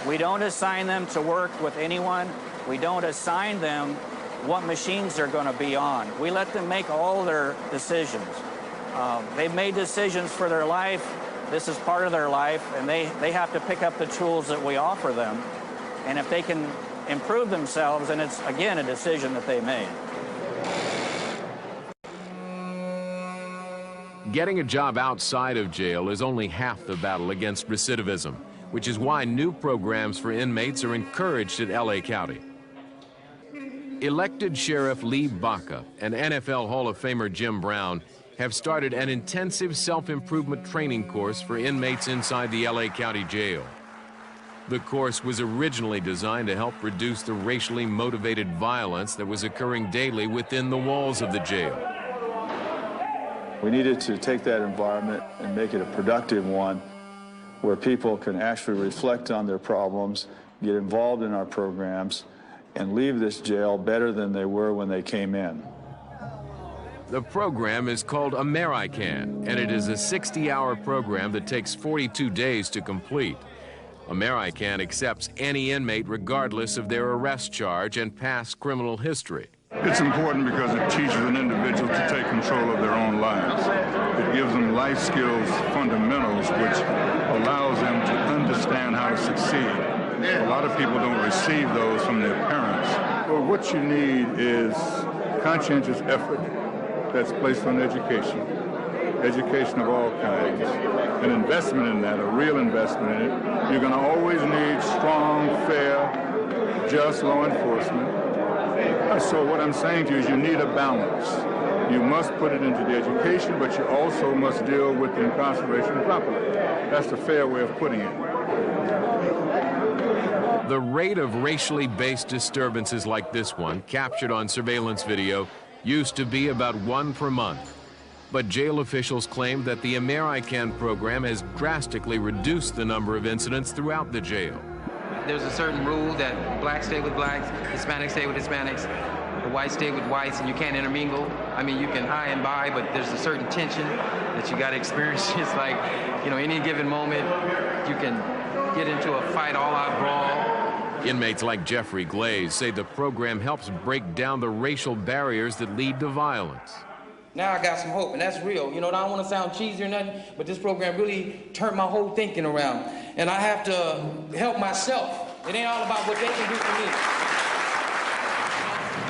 We don't assign them to work with anyone. We don't assign them what machines they're going to be on. We let them make all their decisions. They've made decisions for their life. This is part of their life, and they have to pick up the tools that we offer them. And if they can improve themselves, then it's, again, a decision that they made. Getting a job outside of jail is only half the battle against recidivism, which is why new programs for inmates are encouraged at LA County. Elected Sheriff Lee Baca and NFL Hall of Famer Jim Brown have started an intensive self-improvement training course for inmates inside the LA County Jail. The course was originally designed to help reduce the racially motivated violence that was occurring daily within the walls of the jail. We needed to take that environment and make it a productive one where people can actually reflect on their problems, get involved in our programs, and leave this jail better than they were when they came in. The program is called AmeriCAN, and it is a 60-hour program that takes 42 days to complete. AmeriCAN accepts any inmate regardless of their arrest charge and past criminal history. It's important because it teaches an individual to take control of their own lives. It gives them life skills, fundamentals, which allows them to understand how to succeed. A lot of people don't receive those from their parents. Well, what you need is conscientious effort that's placed on education of all kinds, an investment in that, a real investment in it. You're going to always need strong, fair, just law enforcement. So what I'm saying to you is you need a balance. You must put it into the education, but you also must deal with the incarceration properly. That's the fair way of putting it. The rate of racially based disturbances like this one, captured on surveillance video, used to be about 1 per month. But jail officials claim that the AmeriCAN program has drastically reduced the number of incidents throughout the jail. There's a certain rule that blacks stay with blacks, Hispanics stay with Hispanics, the whites stay with whites, and you can't intermingle. I mean, you can high and by, but there's a certain tension that you got to experience. It's like, you know, any given moment, you can get into a fight, all-out brawl. Inmates like Jeffrey Glaze say the program helps break down the racial barriers that lead to violence. Now I got some hope, and that's real. You know, I don't want to sound cheesy or nothing, but this program really turned my whole thinking around. and I have to help myself. It ain't all about what they can do for me.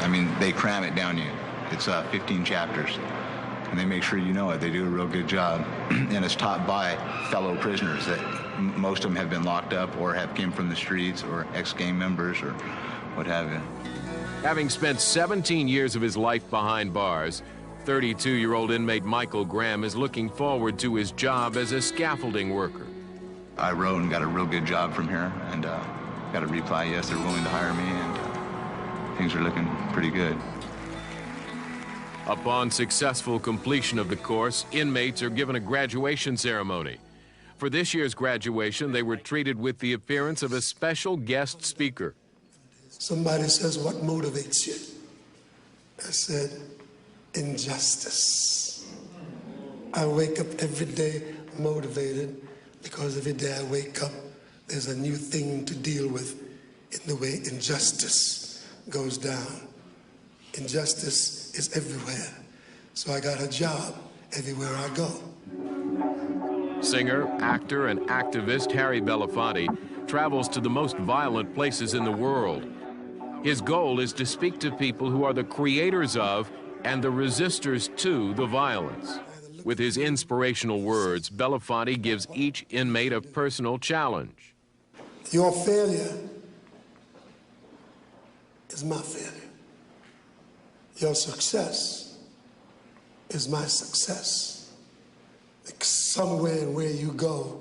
I mean, they cram it down you. It's 15 chapters, and they make sure you know it. They do a real good job, and it's taught by fellow prisoners that most of them have been locked up or have came from the streets or ex-gang members or what have you. Having spent 17 years of his life behind bars, 32-year-old inmate Michael Graham is looking forward to his job as a scaffolding worker. I wrote and got a real good job from here, and got a reply, yes, they're willing to hire me, and things are looking pretty good. Upon successful completion of the course, inmates are given a graduation ceremony. For this year's graduation, they were treated with the appearance of a special guest speaker. Somebody says, what motivates you? I said, injustice. I wake up every day motivated because every day I wake up, there's a new thing to deal with in the way injustice goes down. Injustice is everywhere. So I got a job everywhere I go. Singer, actor, and activist Harry Belafonte travels to the most violent places in the world. His goal is to speak to people who are the creators of and the resistors to the violence. With his inspirational words, Belafonte gives each inmate a personal challenge. Your failure is my failure. Your success is my success. Somewhere where you go,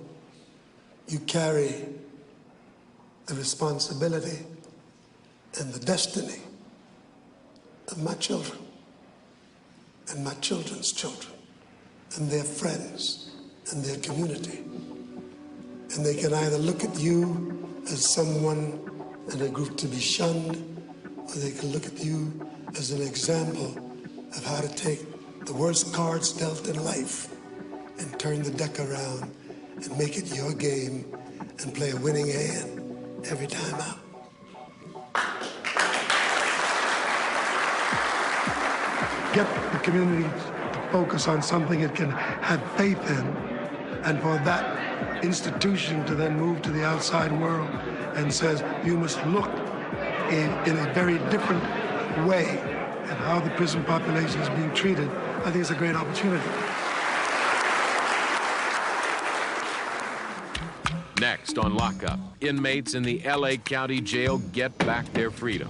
you carry the responsibility and the destiny of my children and my children's children and their friends and their community. And they can either look at you as someone in a group to be shunned, or they can look at you as an example of how to take the worst cards dealt in life and turn the deck around and make it your game and play a winning hand every time out. Get the community to focus on something it can have faith in, and for that institution to then move to the outside world and says, you must look in a very different way at how the prison population is being treated. I think it's a great opportunity. Next on Lockup, inmates in the LA County Jail get back their freedom.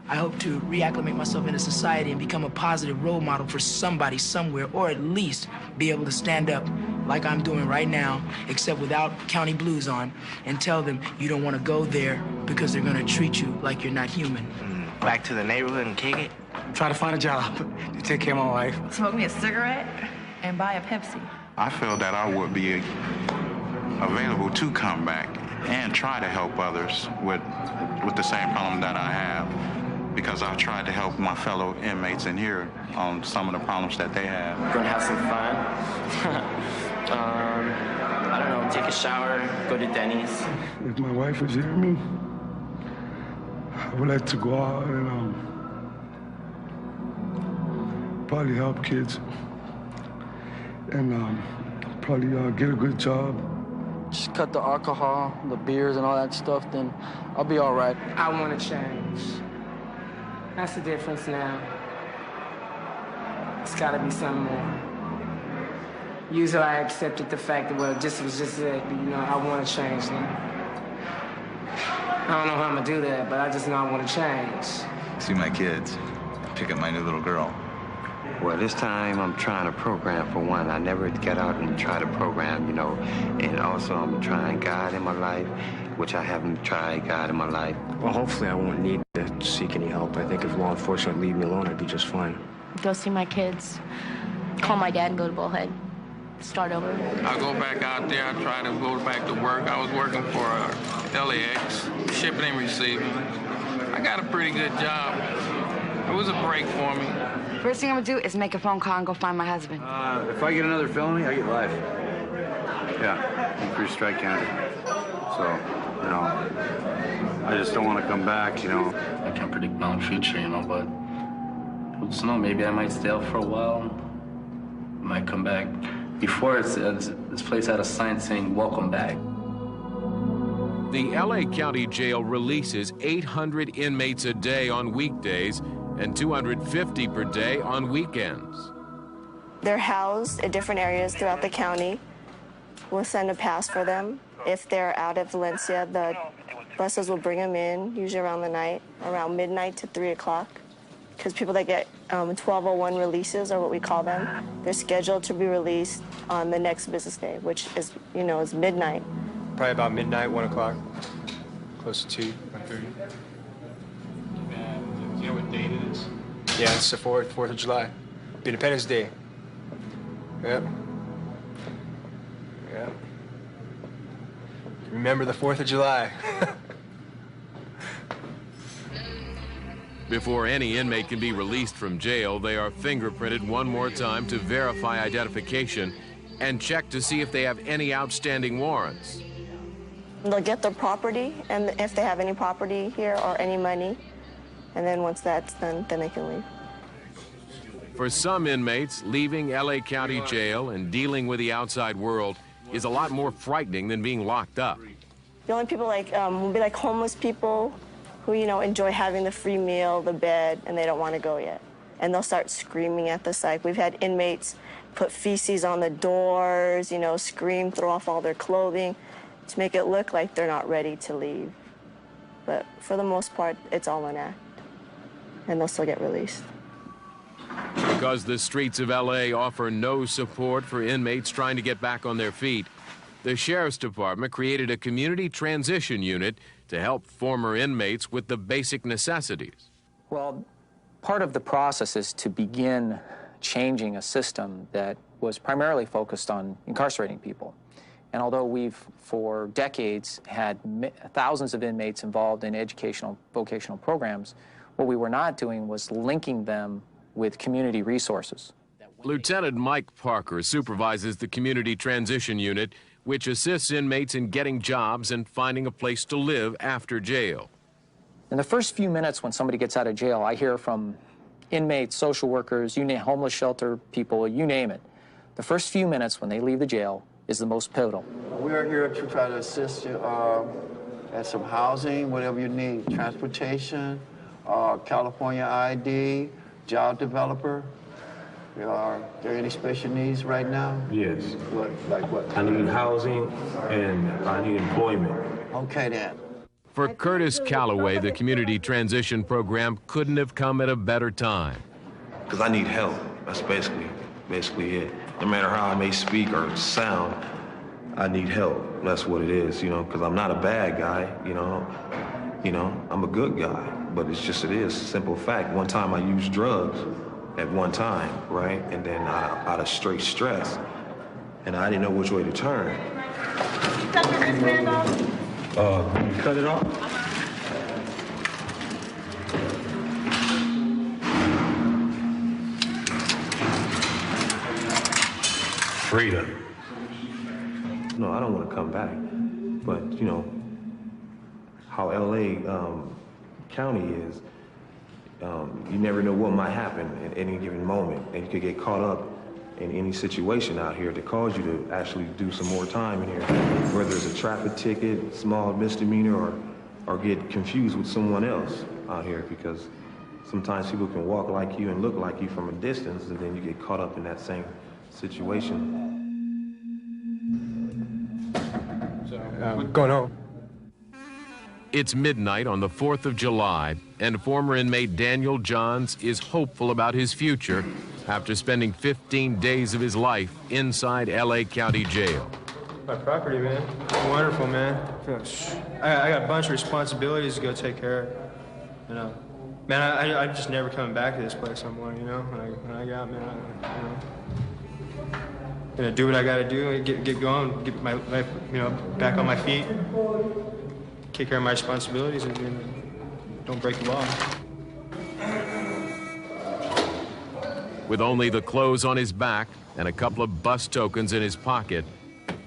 I hope to reacclimate myself into society and become a positive role model for somebody somewhere, or at least be able to stand up like I'm doing right now, except without county blues on, and tell them you don't want to go there because they're going to treat you like you're not human. Back to the neighborhood and kick it? Try to find a job to take care of my wife. Smoke me a cigarette and buy a Pepsi. I feel that I would be available to come back and try to help others with the same problem that I have, because I tried to help my fellow inmates in here on some of the problems that they have. Gonna have some fun. I don't know, take a shower, go to Denny's. If my wife was here with me, I would like to go out and probably help kids and probably get a good job. Just cut the alcohol, the beers and all that stuff, then I'll be all right. I want to change. That's the difference now. It's got to be something more. Usually I accepted the fact that, well, this was just it, but, you know, I want to change now. I don't know how I'm going to do that, but I just know I want to change. See my kids, pick up my new little girl. Well, this time I'm trying to program for one. I never get out and try to program, you know. And also I'm trying God in my life, which I haven't tried God in my life. Well, hopefully I won't need to seek any help. I think if law enforcement would leave me alone, I'd be just fine. Go see my kids, call my dad and go to Bullhead. Start over. I go back out there. I try to go back to work. I was working for LAX, shipping and receiving. I got a pretty good job. It was a break for me. First thing I'm gonna do is make a phone call and go find my husband. If I get another felony, I get life. Yeah, in Three Strike County. So, you know, I just don't want to come back, you know. I can't predict my own future, you know, but I just know maybe I might stay out for a while. I might come back. Before, this place had a sign saying, "Welcome back." The LA County Jail releases 800 inmates a day on weekdays and 250 per day on weekends. They're housed at different areas throughout the county. We'll send a pass for them. If they're out at Valencia, the buses will bring them in, usually around the night, around midnight to 3 o'clock. Because people that get 1201 releases, or what we call them, they're scheduled to be released on the next business day, which is, is midnight. Probably about midnight, 1 o'clock, close to 2, 1:30. Do you know what date it is? Yeah, it's the 4th of July, Independence Day. Yep. Yep. Remember the 4th of July. Before any inmate can be released from jail, they are fingerprinted one more time to verify identification and check to see if they have any outstanding warrants. They'll get their property, and if they have any property here or any money, and then once that's done, then they can leave. For some inmates, leaving LA County Jail and dealing with the outside world is a lot more frightening than being locked up. The only people will be like homeless people who, enjoy having the free meal, the bed, and they don't want to go yet. And they'll start screaming at the psych. We've had inmates put feces on the doors, scream, throw off all their clothing to make it look like they're not ready to leave. But for the most part, it's all an act, and they'll still get released. Because the streets of LA offer no support for inmates trying to get back on their feet, the Sheriff's Department created a community transition unit to help former inmates with the basic necessities. Well, part of the process is to begin changing a system that was primarily focused on incarcerating people. And although we've, for decades, had thousands of inmates involved in educational, vocational programs, what we were not doing was linking them with community resources. Lieutenant Mike Parker supervises the Community Transition Unit, which assists inmates in getting jobs and finding a place to live after jail. In the first few minutes when somebody gets out of jail, I hear from inmates, social workers, homeless shelter people, you name it. The first few minutes when they leave the jail is the most pivotal. We are here to try to assist you at some housing, whatever you need, transportation, California ID, job developer. Are there any special needs right now? Yes. What, like what? I need housing and I need employment. Okay then. For Curtis Calloway, the Community Transition Program couldn't have come at a better time. Because I need help. That's basically it. No matter how I may speak or sound, I need help. That's what it is, because I'm not a bad guy, I'm a good guy. But it is simple fact. One time I used drugs at one time, right? And then out of straight stress, and I didn't know which way to turn. Cut your wristband off? Cut it off? Freedom. No, I don't want to come back. But, how LA County is, you never know what might happen at any given moment. And you could get caught up in any situation out here that cause you to actually do some more time in here, whether it's a traffic ticket, small misdemeanor, or get confused with someone else out here, because sometimes people can walk like you and look like you from a distance, and then you get caught up in that same situation. So, going home. It's midnight on the 4th of July, and former inmate Daniel Johns is hopeful about his future after spending 15 days of his life inside LA County Jail. My property, man. Wonderful, man. I got a bunch of responsibilities to go take care of. Man, I'm just never coming back to this place no more, When I get out, man, gonna do what I gotta do, get going, get my life, back on my feet. Take care of my responsibilities and don't break the law. With only the clothes on his back and a couple of bus tokens in his pocket,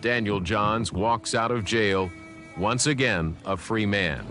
Daniel Johns walks out of jail, once again a free man.